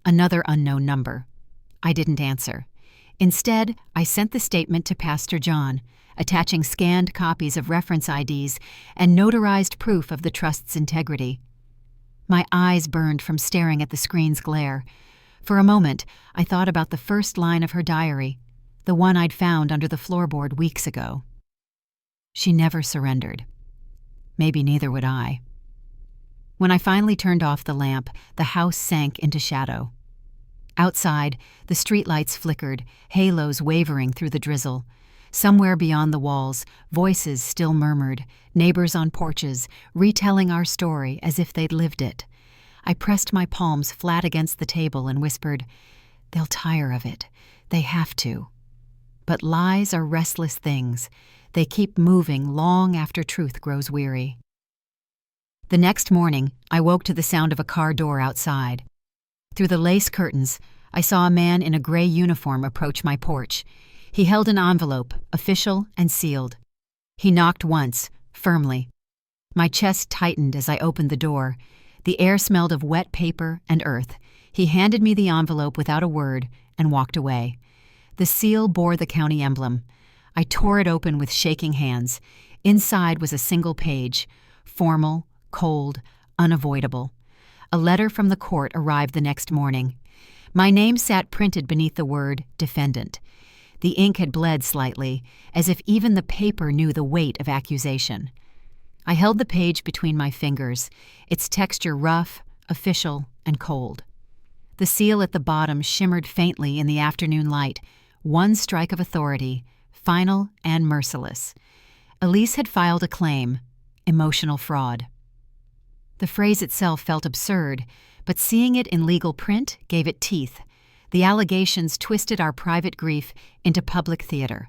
Another unknown number. I didn't answer. Instead, I sent the statement to Pastor John, attaching scanned copies of reference IDs and notarized proof of the trust's integrity. My eyes burned from staring at the screen's glare. For a moment, I thought about the first line of her diary, the one I'd found under the floorboard weeks ago. She never surrendered. Maybe neither would I. When I finally turned off the lamp, the house sank into shadow. Outside, the streetlights flickered, halos wavering through the drizzle. Somewhere beyond the walls, voices still murmured, neighbors on porches, retelling our story as if they'd lived it. I pressed my palms flat against the table and whispered, They'll tire of it. They have to. But lies are restless things. They keep moving long after truth grows weary. The next morning, I woke to the sound of a car door outside. Through the lace curtains, I saw a man in a gray uniform approach my porch. He held an envelope, official and sealed. He knocked once, firmly. My chest tightened as I opened the door. The air smelled of wet paper and earth. He handed me the envelope without a word and walked away. The seal bore the county emblem. I tore it open with shaking hands. Inside was a single page, formal, cold, unavoidable. A letter from the court arrived the next morning. My name sat printed beneath the word defendant. The ink had bled slightly, as if even the paper knew the weight of accusation. I held the page between my fingers, its texture rough, official, and cold. The seal at the bottom shimmered faintly in the afternoon light, one strike of authority, final and merciless. Elise had filed a claim, emotional fraud. The phrase itself felt absurd, but seeing it in legal print gave it teeth. The allegations twisted our private grief into public theater.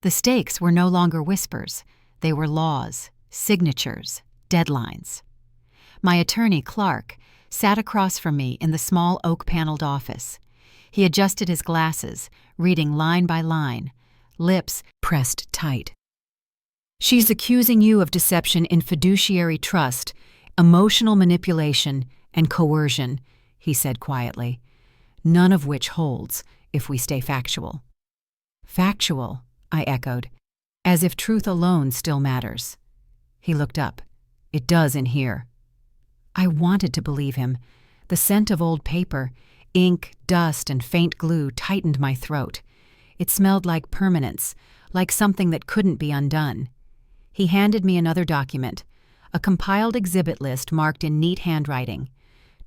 The stakes were no longer whispers. They were laws, signatures, deadlines. My attorney, Clark, sat across from me in the small oak-paneled office. He adjusted his glasses, reading line by line, lips pressed tight. "She's accusing you of deception in fiduciary trust, emotional manipulation, and coercion," he said quietly, "none of which holds if we stay factual." "Factual," I echoed, as if truth alone still matters. He looked up. "It does in here." I wanted to believe him. The scent of old paper, ink, dust, and faint glue tightened my throat. It smelled like permanence, like something that couldn't be undone. He handed me another document, a compiled exhibit list marked in neat handwriting.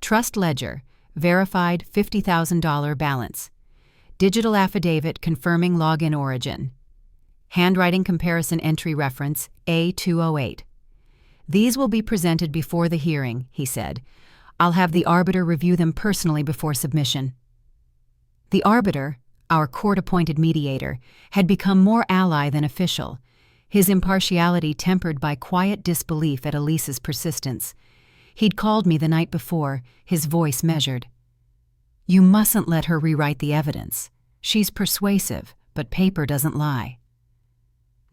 Trust ledger, verified $50,000 balance. Digital affidavit confirming login origin. Handwriting comparison entry reference A208. "These will be presented before the hearing," he said. "I'll have the arbiter review them personally before submission." The arbiter, our court-appointed mediator, had become more ally than official, his impartiality tempered by quiet disbelief at Elise's persistence. He'd called me the night before, his voice measured. "You mustn't let her rewrite the evidence. She's persuasive, but paper doesn't lie."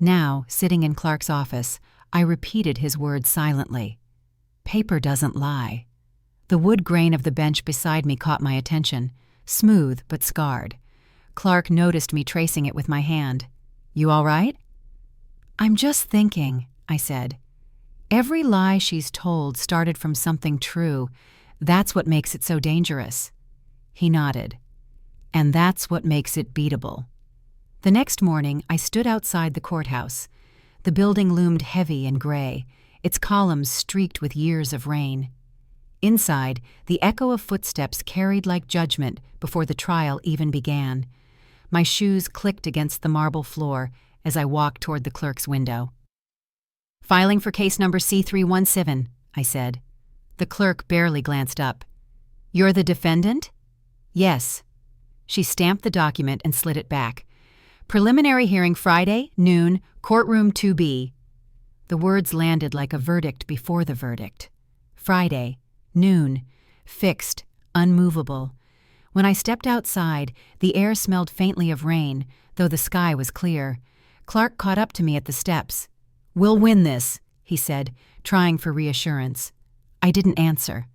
Now, sitting in Clark's office, I repeated his words silently. Paper doesn't lie. The wood grain of the bench beside me caught my attention, smooth but scarred. Clark noticed me tracing it with my hand. "You all right?" "I'm just thinking," I said. "Every lie she's told started from something true. That's what makes it so dangerous." He nodded. "And that's what makes it beatable." The next morning, I stood outside the courthouse. The building loomed heavy and gray, its columns streaked with years of rain. Inside, the echo of footsteps carried like judgment before the trial even began. My shoes clicked against the marble floor as I walked toward the clerk's window. "Filing for case number C317, I said. The clerk barely glanced up. "You're the defendant?" "Yes." She stamped the document and slid it back. "Preliminary hearing Friday, noon, courtroom 2B. The words landed like a verdict before the verdict. Friday, noon, fixed, unmovable. When I stepped outside, the air smelled faintly of rain, though the sky was clear. Clark caught up to me at the steps. "We'll win this," he said, trying for reassurance. I didn't answer.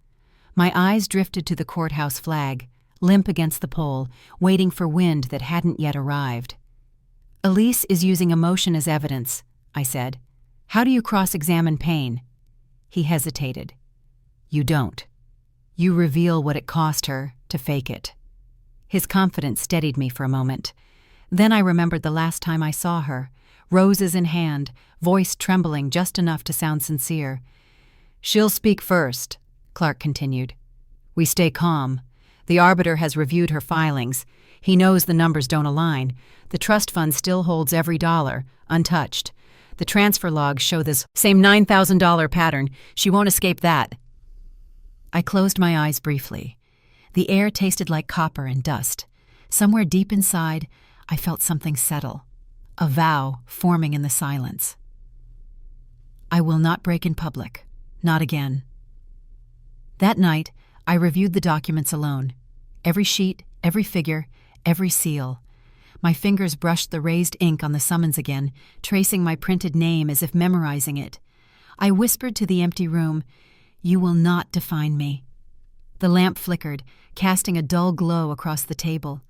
My eyes drifted to the courthouse flag, limp against the pole, waiting for wind that hadn't yet arrived. "Elise is using emotion as evidence," I said. "How do you cross-examine pain?" He hesitated. "You don't. You reveal what it cost her to fake it." His confidence steadied me for a moment. Then I remembered the last time I saw her, roses in hand, voice trembling just enough to sound sincere. "She'll speak first," Clark continued. "We stay calm. The arbiter has reviewed her filings. He knows the numbers don't align. The trust fund still holds every dollar, untouched. The transfer logs show this same $9,000 pattern. She won't escape that." I closed my eyes briefly. The air tasted like copper and dust. Somewhere deep inside, I felt something settle. a vow forming in the silence. I will not break in public. Not again. That night, I reviewed the documents alone. Every sheet, every figure, every seal. My fingers brushed the raised ink on the summons again, tracing my printed name as if memorizing it. I whispered to the empty room, "You will not define me." The lamp flickered, casting a dull glow across the table.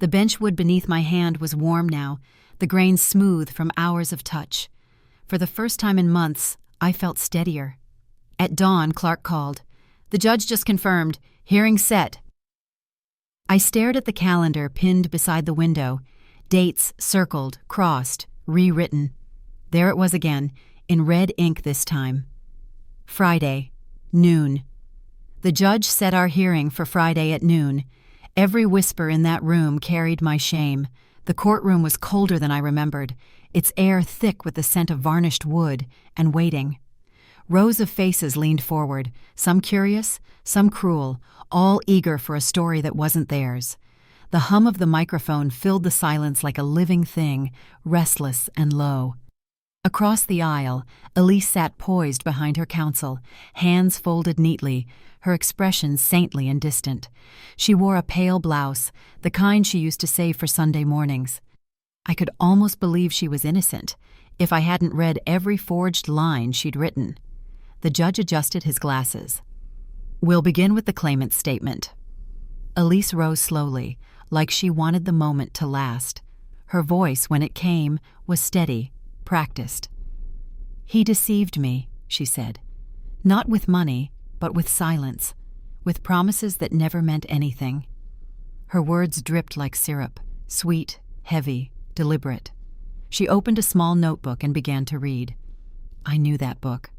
The benchwood beneath my hand was warm now, the grains smooth from hours of touch. For the first time in months, I felt steadier. At dawn, Clark called. "The judge just confirmed. Hearing set." I stared at the calendar pinned beside the window. Dates circled, crossed, rewritten. There it was again, in red ink this time. Friday, noon. The judge set our hearing for Friday at noon. Every whisper in that room carried my shame. The courtroom was colder than I remembered, its air thick with the scent of varnished wood, and waiting. Rows of faces leaned forward, some curious, some cruel, all eager for a story that wasn't theirs. The hum of the microphone filled the silence like a living thing, restless and low. Across the aisle, Elise sat poised behind her counsel, hands folded neatly, her expression saintly and distant. She wore a pale blouse, the kind she used to save for Sunday mornings. I could almost believe she was innocent, if I hadn't read every forged line she'd written. The judge adjusted his glasses. "We'll begin with the claimant's statement." Elise rose slowly, like she wanted the moment to last. Her voice, when it came, was steady, practiced. "He deceived me," she said. "Not with money, but with silence, with promises that never meant anything." Her words dripped like syrup, sweet, heavy, deliberate. She opened a small notebook and began to read. I knew that book.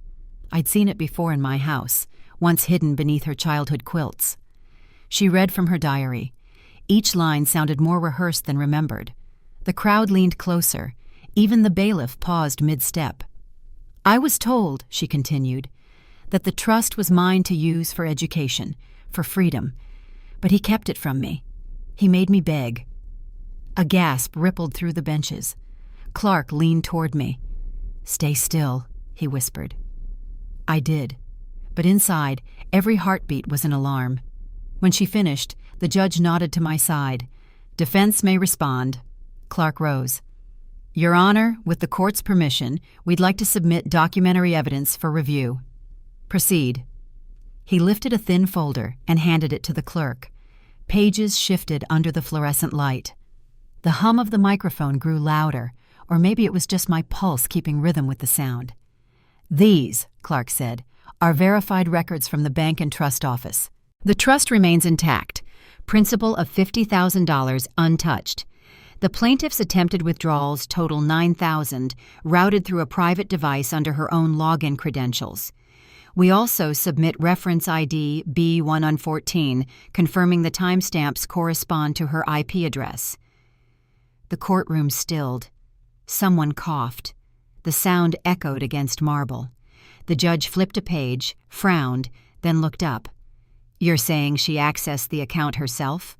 I'd seen it before in my house, once hidden beneath her childhood quilts. She read from her diary. Each line sounded more rehearsed than remembered. The crowd leaned closer. Even the bailiff paused mid-step. "I was told," she continued, "that the trust was mine to use for education, for freedom. But he kept it from me. He made me beg." A gasp rippled through the benches. Clark leaned toward me. "Stay still," he whispered. I did, but inside, every heartbeat was an alarm. When she finished, the judge nodded to my side. "Defense may respond." Clark rose. "Your Honor, with the court's permission, we'd like to submit documentary evidence for review." "Proceed." He lifted a thin folder and handed it to the clerk. Pages shifted under the fluorescent light. The hum of the microphone grew louder, or maybe it was just my pulse keeping rhythm with the sound. "These," Clark said, "are verified records from the bank and trust office. The trust remains intact, principal of $50,000 untouched. The plaintiff's attempted withdrawals total $9,000, routed through a private device under her own login credentials. We also submit reference ID B1114, confirming the timestamps correspond to her IP address." The courtroom stilled. Someone coughed. The sound echoed against marble. The judge flipped a page, frowned, then looked up. "You're saying she accessed the account herself?"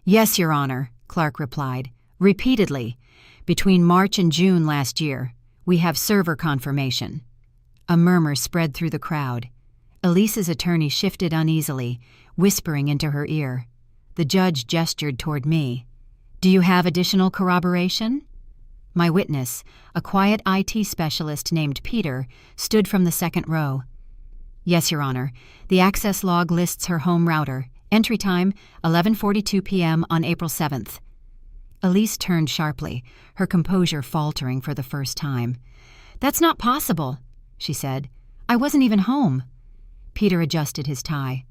"Yes, Your Honor," Clark replied. "Repeatedly. Between March and June last year. We have server confirmation." A murmur spread through the crowd. Elise's attorney shifted uneasily, whispering into her ear. The judge gestured toward me. "Do you have additional corroboration?" My witness, a quiet IT specialist named Peter, stood from the second row. "Yes, Your Honor. The access log lists her home router. Entry time, 11:42 p.m. on April 7th. Elise turned sharply, her composure faltering for the first time. "That's not possible," she said. "I wasn't even home." Peter adjusted his tie.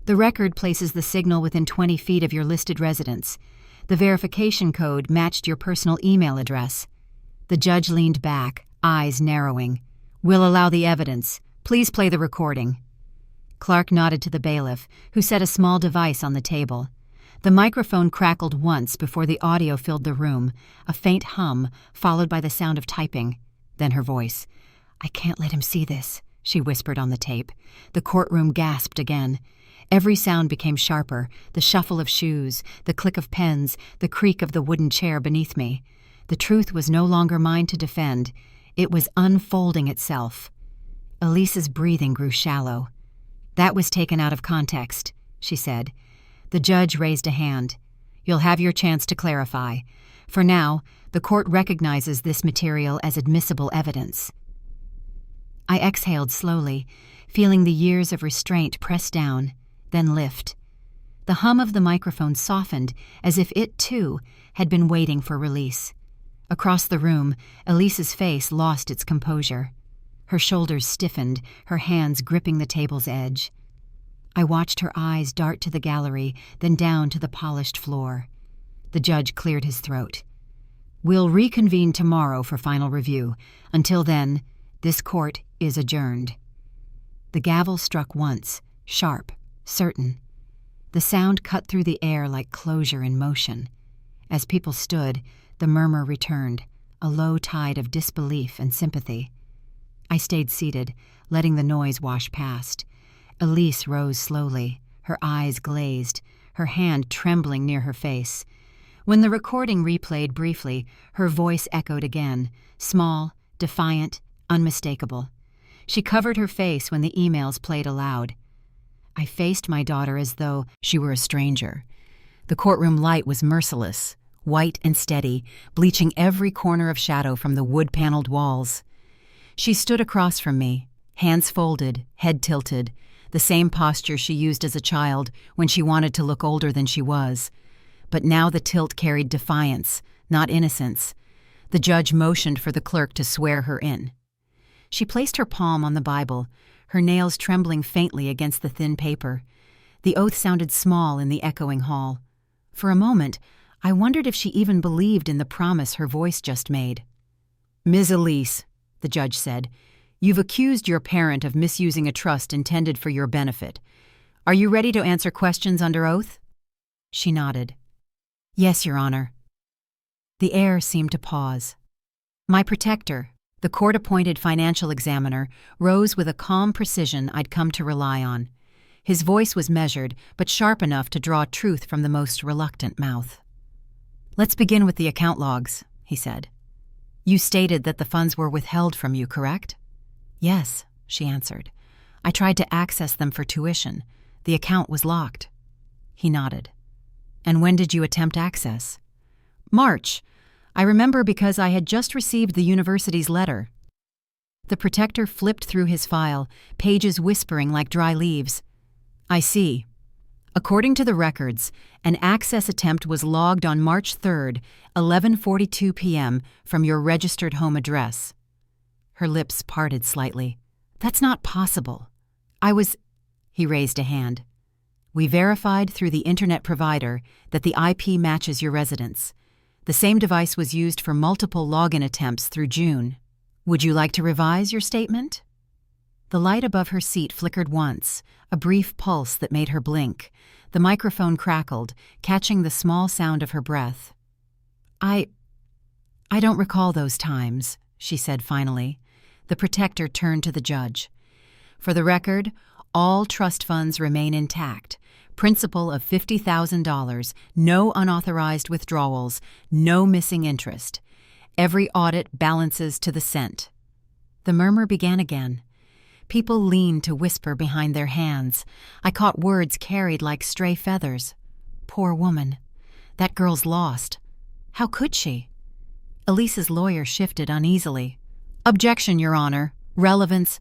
"The record places the signal within 20 feet of your listed residence. The verification code matched your personal email address." The judge leaned back, eyes narrowing. "We'll allow the evidence. Please play the recording." Clark nodded to the bailiff, who set a small device on the table. The microphone crackled once before the audio filled the room, a faint hum, followed by the sound of typing. Then her voice. "I can't let him see this," she whispered on the tape. The courtroom gasped again. Every sound became sharper, the shuffle of shoes, the click of pens, the creak of the wooden chair beneath me. The truth was no longer mine to defend. It was unfolding itself. Elise's breathing grew shallow. "That was taken out of context," she said. The judge raised a hand. "You'll have your chance to clarify. For now, the court recognizes this material as admissible evidence." I exhaled slowly, feeling the years of restraint press down, then lift. The hum of the microphone softened as if it, too, had been waiting for release. Across the room, Elise's face lost its composure. Her shoulders stiffened, her hands gripping the table's edge. I watched her eyes dart to the gallery, then down to the polished floor. The judge cleared his throat. "We'll reconvene tomorrow for final review. Until then, this court is adjourned." The gavel struck once, sharp, certain. The sound cut through the air like closure in motion. As people stood, the murmur returned, a low tide of disbelief and sympathy. I stayed seated, letting the noise wash past. Elise rose slowly, her eyes glazed, her hand trembling near her face. When the recording replayed briefly, her voice echoed again, small, defiant, unmistakable. She covered her face when the emails played aloud. I faced my daughter as though she were a stranger. The courtroom light was merciless, white and steady, bleaching every corner of shadow from the wood-paneled walls. She stood across from me, hands folded, head tilted, the same posture she used as a child when she wanted to look older than she was. But now the tilt carried defiance, not innocence. The judge motioned for the clerk to swear her in. She placed her palm on the Bible, her nails trembling faintly against the thin paper. The oath sounded small in the echoing hall. For a moment, I wondered if she even believed in the promise her voice just made. "Ms. Elise," the judge said, "you've accused your parent of misusing a trust intended for your benefit. Are you ready to answer questions under oath?" She nodded. "Yes, Your Honor." The air seemed to pause. My protector, the court-appointed financial examiner, rose with a calm precision I'd come to rely on. His voice was measured, but sharp enough to draw truth from the most reluctant mouth. "Let's begin with the account logs," he said. "You stated that the funds were withheld from you, correct?" "Yes," she answered. "I tried to access them for tuition. The account was locked." He nodded. "And when did you attempt access?" "March. I remember because I had just received the university's letter." The protector flipped through his file, pages whispering like dry leaves. "I see. According to the records, an access attempt was logged on March 3rd, 11:42 p.m. from your registered home address." Her lips parted slightly. "That's not possible. He raised a hand. "We verified through the internet provider that the IP matches your residence. The same device was used for multiple login attempts through June. Would you like to revise your statement?" The light above her seat flickered once, a brief pulse that made her blink. The microphone crackled, catching the small sound of her breath. I don't recall those times," she said finally. The protector turned to the judge. "For the record, all trust funds remain intact. Principal of $50,000, no unauthorized withdrawals, no missing interest. Every audit balances to the cent." The murmur began again. People leaned to whisper behind their hands. I caught words carried like stray feathers. "Poor woman. That girl's lost. How could she?" Elise's lawyer shifted uneasily. "Objection, Your Honor. Relevance."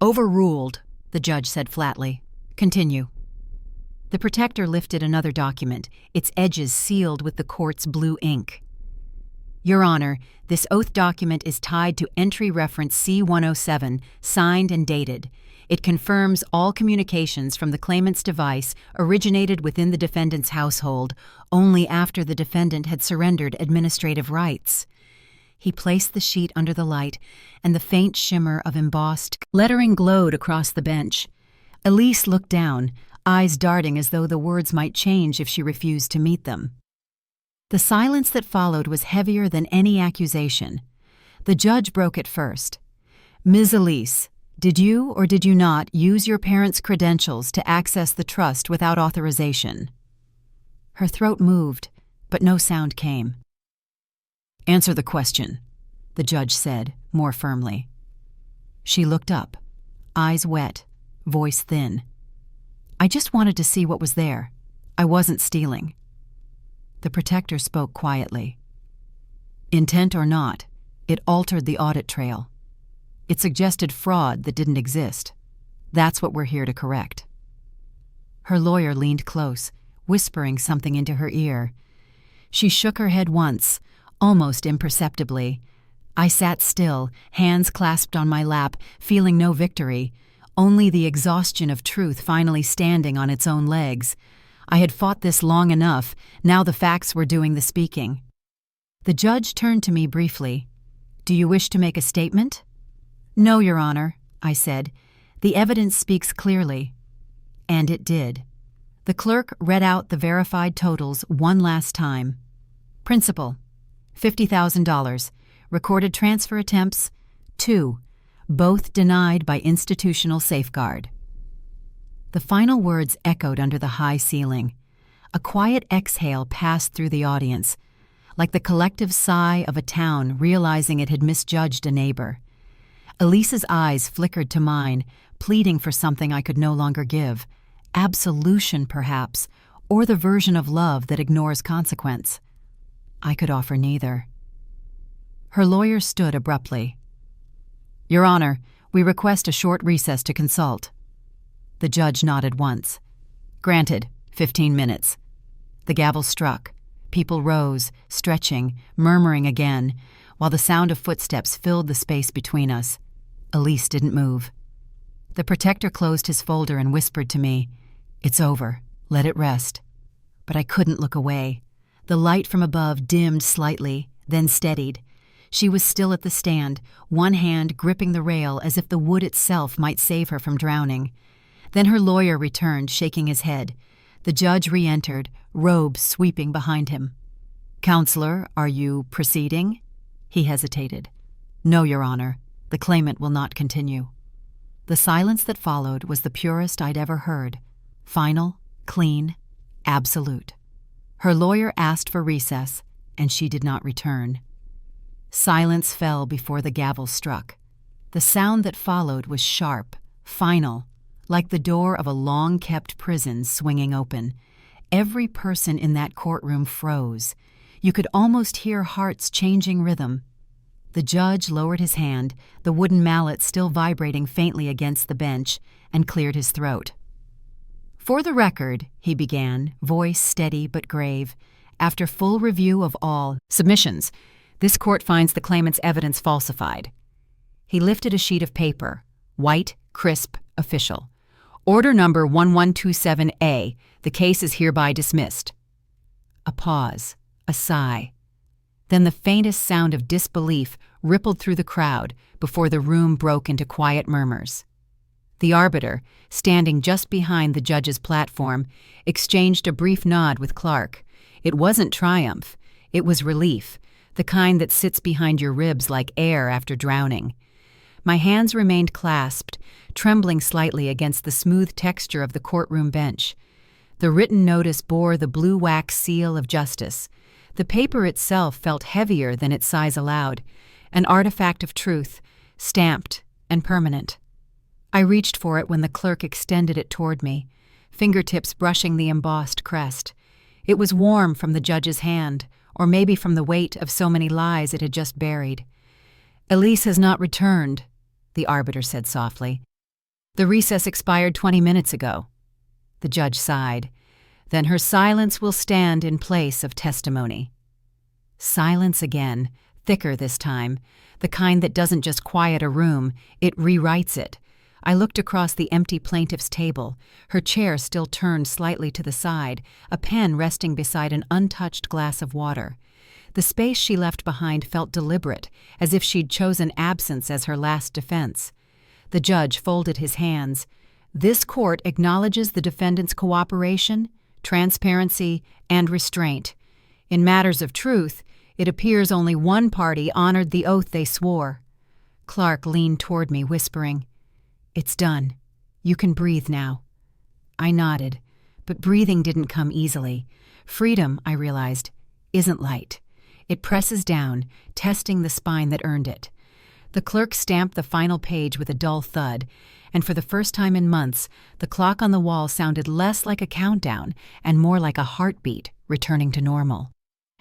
"Overruled," the judge said flatly. "Continue." The protector lifted another document, its edges sealed with the court's blue ink. "Your Honor, this oath document is tied to entry reference C-107, signed and dated. It confirms all communications from the claimant's device originated within the defendant's household only after the defendant had surrendered administrative rights." He placed the sheet under the light, and the faint shimmer of embossed lettering glowed across the bench. Elise looked down, eyes darting as though the words might change if she refused to meet them. The silence that followed was heavier than any accusation. The judge broke it first. "Ms. Elise, did you or did you not use your parents' credentials to access the trust without authorization?" Her throat moved, but no sound came. "Answer the question," the judge said, more firmly. She looked up, eyes wet, voice thin. "I just wanted to see what was there. I wasn't stealing." The protector spoke quietly. "Intent or not, it altered the audit trail. It suggested fraud that didn't exist. That's what we're here to correct." Her lawyer leaned close, whispering something into her ear. She shook her head once, almost imperceptibly. I sat still, hands clasped on my lap, feeling no victory, only the exhaustion of truth finally standing on its own legs. I had fought this long enough, now the facts were doing the speaking. The judge turned to me briefly. "Do you wish to make a statement?" "No, Your Honor," I said. "The evidence speaks clearly." And it did. The clerk read out the verified totals one last time. Principal, $50,000. Recorded transfer attempts, 2, both denied by institutional safeguard. The final words echoed under the high ceiling. A quiet exhale passed through the audience, like the collective sigh of a town realizing it had misjudged a neighbor. Elise's eyes flickered to mine, pleading for something I could no longer give. Absolution, perhaps, or the version of love that ignores consequence. I could offer neither. Her lawyer stood abruptly. "Your Honor, we request a short recess to consult." The judge nodded once. "Granted, 15 minutes." The gavel struck. People rose, stretching, murmuring again, while the sound of footsteps filled the space between us. Elise didn't move. The protector closed his folder and whispered to me, "It's over. Let it rest." But I couldn't look away. The light from above dimmed slightly, then steadied. She was still at the stand, one hand gripping the rail as if the wood itself might save her from drowning. Then her lawyer returned, shaking his head. The judge re-entered, robes sweeping behind him. "Counselor, are you proceeding?" He hesitated. "No, Your Honor. The claimant will not continue." The silence that followed was the purest I'd ever heard. Final, clean, absolute. Her lawyer asked for recess, and she did not return. Silence fell before the gavel struck. The sound that followed was sharp, final, like the door of a long-kept prison swinging open. Every person in that courtroom froze. You could almost hear hearts changing rhythm. The judge lowered his hand, the wooden mallet still vibrating faintly against the bench, and cleared his throat. "For the record," he began, voice steady but grave, "after full review of all submissions, this court finds the claimant's evidence falsified." He lifted a sheet of paper, white, crisp, official. "Order number 1127A. The case is hereby dismissed." A pause, a sigh. Then the faintest sound of disbelief rippled through the crowd before the room broke into quiet murmurs. The arbiter, standing just behind the judge's platform, exchanged a brief nod with Clark. It wasn't triumph. It was relief, the kind that sits behind your ribs like air after drowning. My hands remained clasped, trembling slightly against the smooth texture of the courtroom bench. The written notice bore the blue wax seal of justice. The paper itself felt heavier than its size allowed, an artifact of truth, stamped and permanent. I reached for it when the clerk extended it toward me, fingertips brushing the embossed crest. It was warm from the judge's hand, or maybe from the weight of so many lies it had just buried. "Elise has not returned," the arbiter said softly. "The recess expired 20 minutes ago." The judge sighed. "Then her silence will stand in place of testimony." Silence again, thicker this time, the kind that doesn't just quiet a room, it rewrites it. I looked across the empty plaintiff's table, her chair still turned slightly to the side, a pen resting beside an untouched glass of water. The space she left behind felt deliberate, as if she'd chosen absence as her last defense. The judge folded his hands. "This court acknowledges the defendant's cooperation, transparency, and restraint. In matters of truth, it appears only one party honored the oath they swore." Clark leaned toward me, whispering, "It's done. You can breathe now." I nodded, but breathing didn't come easily. Freedom, I realized, isn't light. It presses down, testing the spine that earned it. The clerk stamped the final page with a dull thud, and for the first time in months, the clock on the wall sounded less like a countdown and more like a heartbeat returning to normal.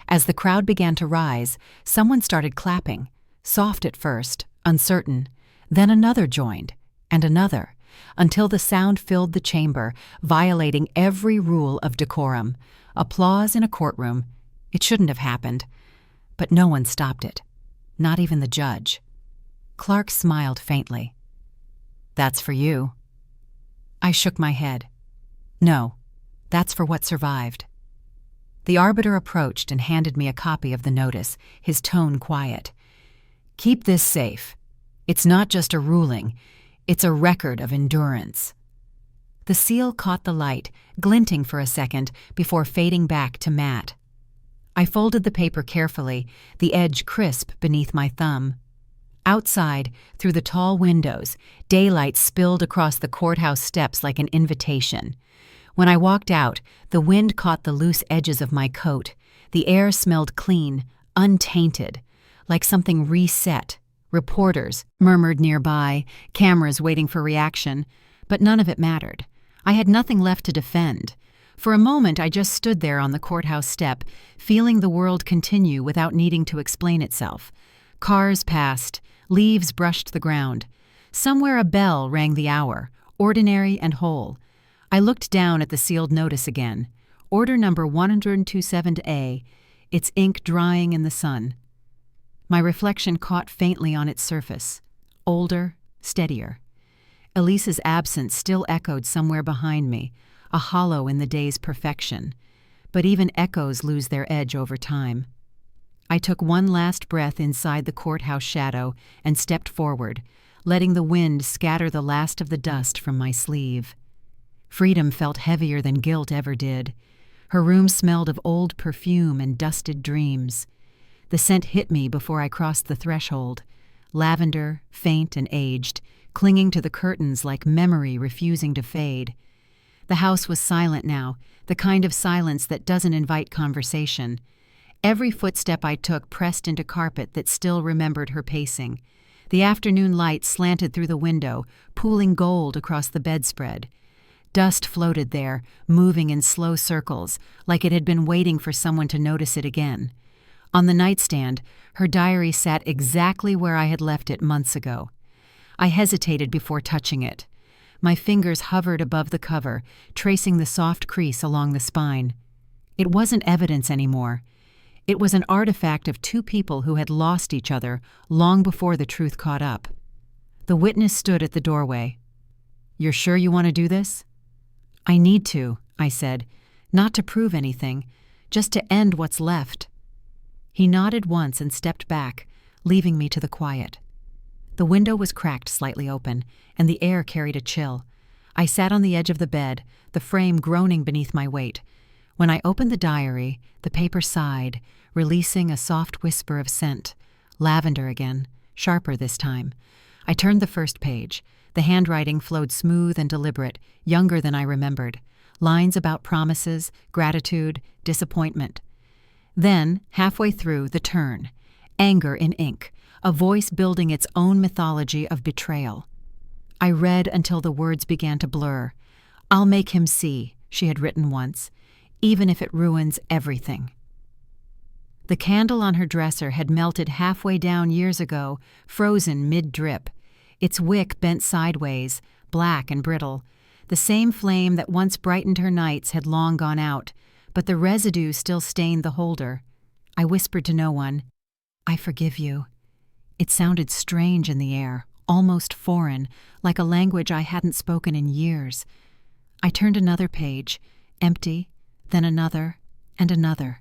As the crowd began to rise, someone started clapping, soft at first, uncertain. Then another joined, and another, until the sound filled the chamber, violating every rule of decorum. Applause in a courtroom. It shouldn't have happened. But no one stopped it, not even the judge. Clark smiled faintly. "That's for you." I shook my head. "No, that's for what survived." The arbiter approached and handed me a copy of the notice, his tone quiet. "Keep this safe. It's not just a ruling, it's a record of endurance." The seal caught the light, glinting for a second before fading back to matte. I folded the paper carefully, the edge crisp beneath my thumb. Outside, through the tall windows, daylight spilled across the courthouse steps like an invitation. When I walked out, the wind caught the loose edges of my coat. The air smelled clean, untainted, like something reset. Reporters murmured nearby, cameras waiting for reaction, but none of it mattered. I had nothing left to defend. For a moment, I just stood there on the courthouse step, feeling the world continue without needing to explain itself. Cars passed, leaves brushed the ground. Somewhere a bell rang the hour, ordinary and whole. I looked down at the sealed notice again. Order number 127A, its ink drying in the sun. My reflection caught faintly on its surface. Older, steadier. Elise's absence still echoed somewhere behind me, a hollow in the day's perfection. But even echoes lose their edge over time. I took one last breath inside the courthouse shadow and stepped forward, letting the wind scatter the last of the dust from my sleeve. Freedom felt heavier than guilt ever did. Her room smelled of old perfume and dusted dreams. The scent hit me before I crossed the threshold. Lavender, faint and aged, clinging to the curtains like memory refusing to fade. The house was silent now, the kind of silence that doesn't invite conversation. Every footstep I took pressed into carpet that still remembered her pacing. The afternoon light slanted through the window, pooling gold across the bedspread. Dust floated there, moving in slow circles, like it had been waiting for someone to notice it again. On the nightstand, her diary sat exactly where I had left it months ago. I hesitated before touching it. My fingers hovered above the cover, tracing the soft crease along the spine. It wasn't evidence anymore. It was an artifact of two people who had lost each other long before the truth caught up. The witness stood at the doorway. "You're sure you want to do this?" "I need to," I said, "not to prove anything, just to end what's left." He nodded once and stepped back, leaving me to the quiet. The window was cracked slightly open, and the air carried a chill. I sat on the edge of the bed, the frame groaning beneath my weight. When I opened the diary, the paper sighed, releasing a soft whisper of scent. Lavender again, sharper this time. I turned the first page. The handwriting flowed smooth and deliberate, younger than I remembered. Lines about promises, gratitude, disappointment. Then, halfway through, the turn. Anger in ink, a voice building its own mythology of betrayal. I read until the words began to blur. "I'll make him see," she had written once, "even if it ruins everything." The candle on her dresser had melted halfway down years ago, frozen mid-drip. Its wick bent sideways, black and brittle. The same flame that once brightened her nights had long gone out, but the residue still stained the holder. I whispered to no one, "I forgive you." It sounded strange in the air, almost foreign, like a language I hadn't spoken in years. I turned another page, empty, then another, and another.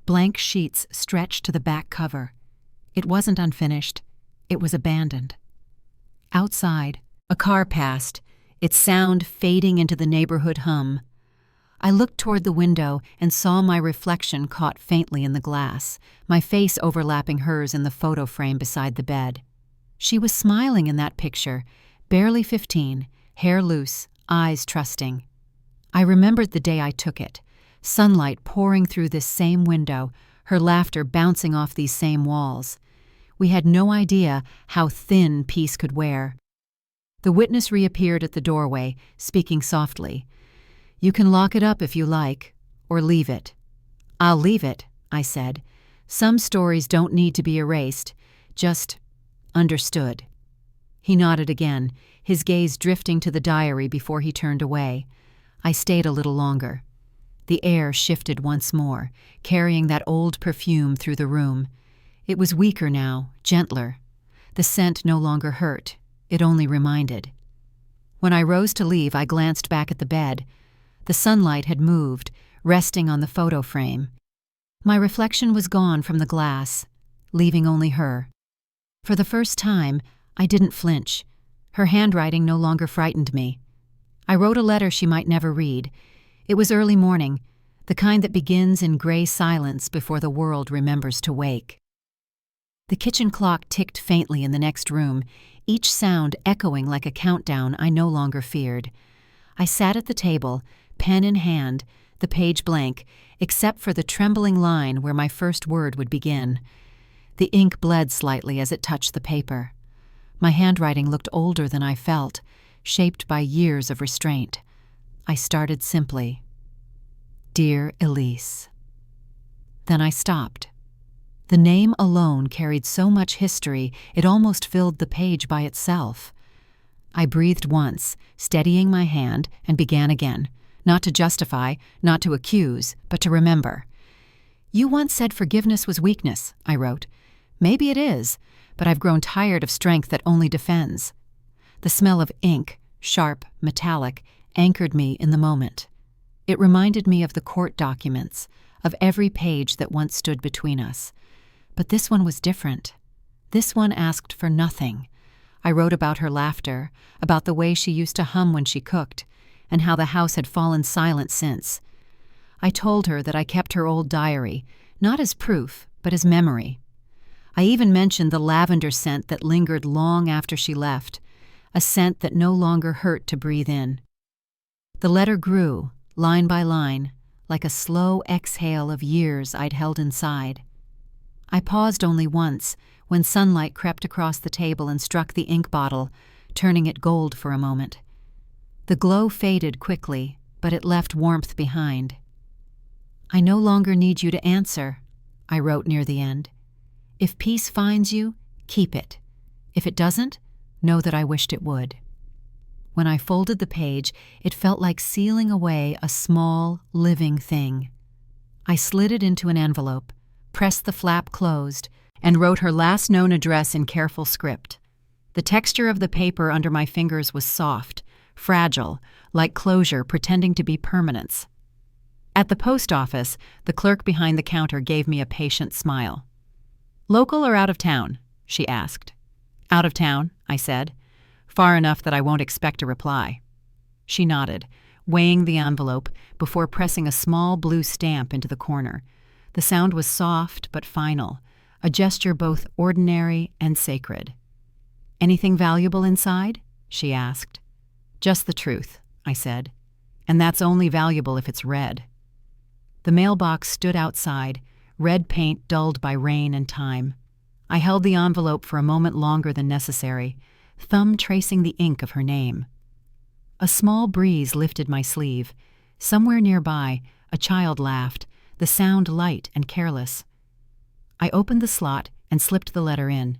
Blank sheets stretched to the back cover. It wasn't unfinished. It was abandoned. Outside, a car passed, its sound fading into the neighborhood hum. I looked toward the window and saw my reflection caught faintly in the glass, my face overlapping hers in the photo frame beside the bed. She was smiling in that picture, barely 15, hair loose, eyes trusting. I remembered the day I took it, sunlight pouring through this same window, her laughter bouncing off these same walls. We had no idea how thin peace could wear. The witness reappeared at the doorway, speaking softly. "You can lock it up if you like, or leave it." "I'll leave it," I said. "Some stories don't need to be erased, just understood." He nodded again, his gaze drifting to the diary before he turned away. I stayed a little longer. The air shifted once more, carrying that old perfume through the room. It was weaker now, gentler. The scent no longer hurt. It only reminded. When I rose to leave, I glanced back at the bed. The sunlight had moved, resting on the photo frame. My reflection was gone from the glass, leaving only her. For the first time, I didn't flinch. Her handwriting no longer frightened me. I wrote a letter she might never read. It was early morning, the kind that begins in gray silence before the world remembers to wake. The kitchen clock ticked faintly in the next room, each sound echoing like a countdown I no longer feared. I sat at the table, pen in hand, the page blank, except for the trembling line where my first word would begin. The ink bled slightly as it touched the paper. My handwriting looked older than I felt, shaped by years of restraint. I started simply. "Dear Elise." Then I stopped. The name alone carried so much history it almost filled the page by itself. I breathed once, steadying my hand, and began again, not to justify, not to accuse, but to remember. "You once said forgiveness was weakness," I wrote. "Maybe it is, but I've grown tired of strength that only defends." The smell of ink, sharp, metallic, anchored me in the moment. It reminded me of the court documents, of every page that once stood between us. But this one was different. This one asked for nothing. I wrote about her laughter, about the way she used to hum when she cooked, and how the house had fallen silent since. I told her that I kept her old diary, not as proof, but as memory. I even mentioned the lavender scent that lingered long after she left, a scent that no longer hurt to breathe in. The letter grew, line by line, like a slow exhale of years I'd held inside. I paused only once, when sunlight crept across the table and struck the ink bottle, turning it gold for a moment. The glow faded quickly, but it left warmth behind. "I no longer need you to answer," I wrote near the end. "If peace finds you, keep it. If it doesn't, know that I wished it would." When I folded the page, it felt like sealing away a small, living thing. I slid it into an envelope, pressed the flap closed, and wrote her last known address in careful script. The texture of the paper under my fingers was soft, fragile, like closure pretending to be permanence. At the post office, the clerk behind the counter gave me a patient smile. "Local or out of town?" she asked. "Out of town," I said. "Far enough that I won't expect a reply." She nodded, weighing the envelope before pressing a small blue stamp into the corner. The sound was soft but final, a gesture both ordinary and sacred. "Anything valuable inside?" she asked. "Just the truth," I said. "And that's only valuable if it's read." The mailbox stood outside, red paint dulled by rain and time. I held the envelope for a moment longer than necessary, thumb tracing the ink of her name. A small breeze lifted my sleeve. Somewhere nearby, a child laughed, the sound light and careless. I opened the slot and slipped the letter in.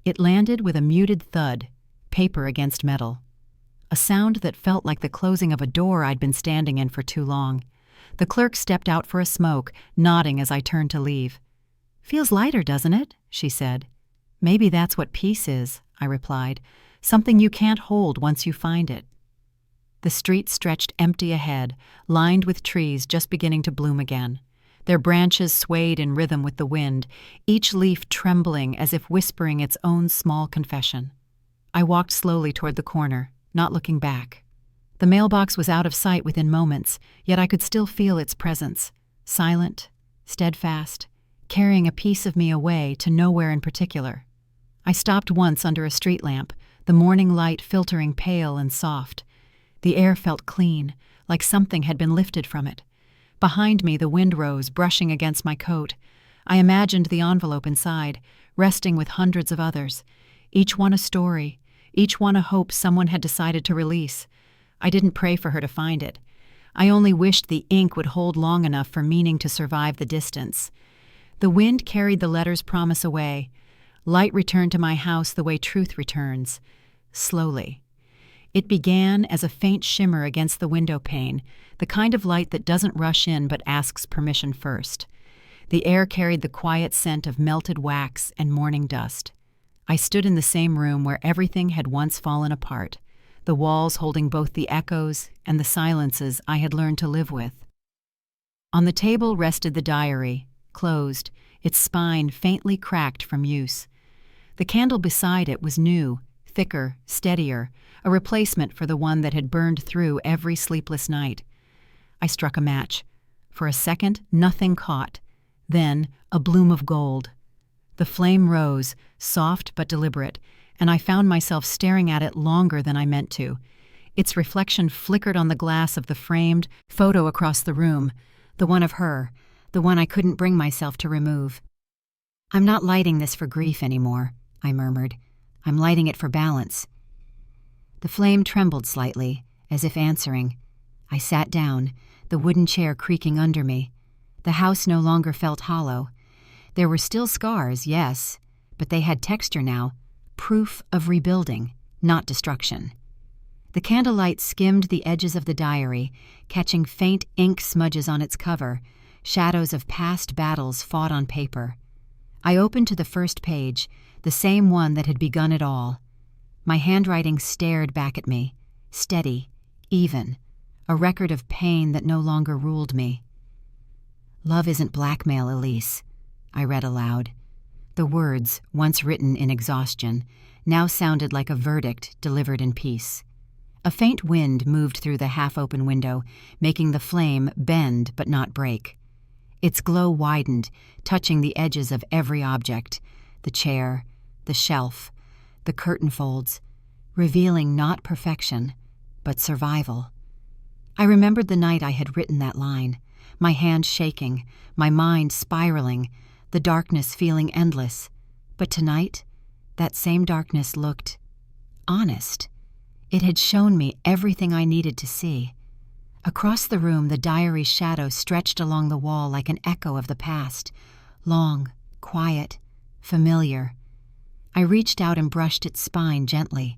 It landed with a muted thud, paper against metal. A sound that felt like the closing of a door I'd been standing in for too long. The clerk stepped out for a smoke, nodding as I turned to leave. "Feels lighter, doesn't it?" she said. "Maybe that's what peace is," I replied. "Something you can't hold once you find it." The street stretched empty ahead, lined with trees just beginning to bloom again. Their branches swayed in rhythm with the wind, each leaf trembling as if whispering its own small confession. I walked slowly toward the corner, not looking back. The mailbox was out of sight within moments, yet I could still feel its presence, silent, steadfast, carrying a piece of me away to nowhere in particular. I stopped once under a street lamp, the morning light filtering pale and soft. The air felt clean, like something had been lifted from it. Behind me the wind rose, brushing against my coat. I imagined the envelope inside, resting with hundreds of others, each one a story, each one a hope someone had decided to release. I didn't pray for her to find it. I only wished the ink would hold long enough for meaning to survive the distance. The wind carried the letter's promise away. Light returned to my house the way truth returns, slowly. It began as a faint shimmer against the window pane, the kind of light that doesn't rush in but asks permission first. The air carried the quiet scent of melted wax and morning dust. I stood in the same room where everything had once fallen apart, the walls holding both the echoes and the silences I had learned to live with. On the table rested the diary, closed, its spine faintly cracked from use. The candle beside it was new, thicker, steadier, a replacement for the one that had burned through every sleepless night. I struck a match. For a second, nothing caught. Then, a bloom of gold. The flame rose, soft but deliberate, and I found myself staring at it longer than I meant to. Its reflection flickered on the glass of the framed photo across the room, the one of her, the one I couldn't bring myself to remove. "I'm not lighting this for grief anymore," I murmured. "I'm lighting it for balance." The flame trembled slightly, as if answering. I sat down, the wooden chair creaking under me. The house no longer felt hollow. There were still scars, yes, but they had texture now, proof of rebuilding, not destruction. The candlelight skimmed the edges of the diary, catching faint ink smudges on its cover, shadows of past battles fought on paper. I opened to the first page, the same one that had begun it all. My handwriting stared back at me, steady, even, a record of pain that no longer ruled me. "Love isn't blackmail, Elise," I read aloud. The words, once written in exhaustion, now sounded like a verdict delivered in peace. A faint wind moved through the half-open window, making the flame bend but not break. Its glow widened, touching the edges of every object, the chair, the shelf, the curtain folds, revealing not perfection, but survival. I remembered the night I had written that line, my hand shaking, my mind spiraling, the darkness feeling endless. But tonight, that same darkness looked honest. It had shown me everything I needed to see. Across the room, the diary's shadow stretched along the wall like an echo of the past, long, quiet, familiar. I reached out and brushed its spine gently.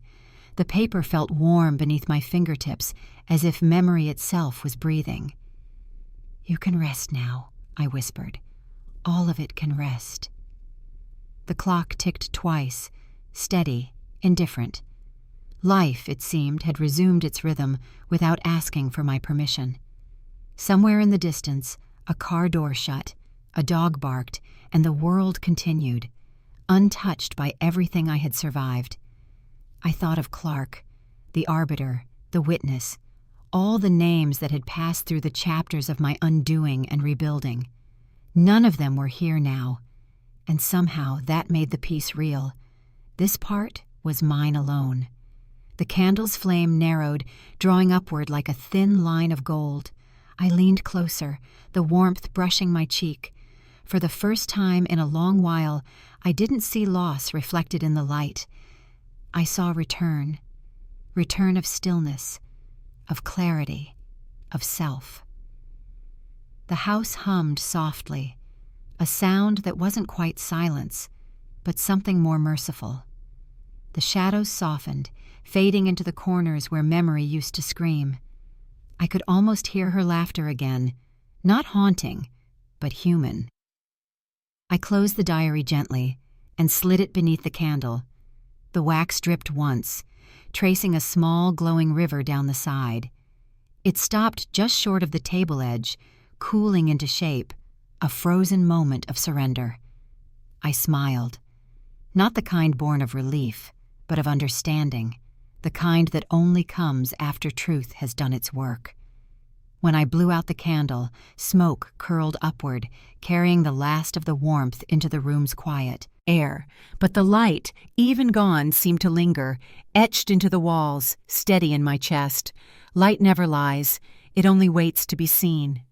The paper felt warm beneath my fingertips, as if memory itself was breathing. "You can rest now," I whispered. "All of it can rest." The clock ticked twice, steady, indifferent. Life, it seemed, had resumed its rhythm without asking for my permission. Somewhere in the distance, a car door shut, a dog barked, and the world continued, untouched by everything I had survived. I thought of Clark, the arbiter, the witness, all the names that had passed through the chapters of my undoing and rebuilding. None of them were here now, and somehow that made the piece real. This part was mine alone. The candle's flame narrowed, drawing upward like a thin line of gold. I leaned closer, the warmth brushing my cheek. For the first time in a long while, I didn't see loss reflected in the light. I saw return of stillness, of clarity, of self. The house hummed softly, a sound that wasn't quite silence, but something more merciful. The shadows softened, fading into the corners where memory used to scream. I could almost hear her laughter again, not haunting, but human. I closed the diary gently and slid it beneath the candle. The wax dripped once, tracing a small glowing river down the side. It stopped just short of the table edge, cooling into shape, a frozen moment of surrender. I smiled, not the kind born of relief, but of understanding, the kind that only comes after truth has done its work. When I blew out the candle, smoke curled upward, carrying the last of the warmth into the room's quiet air. But the light, even gone, seemed to linger, etched into the walls, steady in my chest. Light never lies. It only waits to be seen.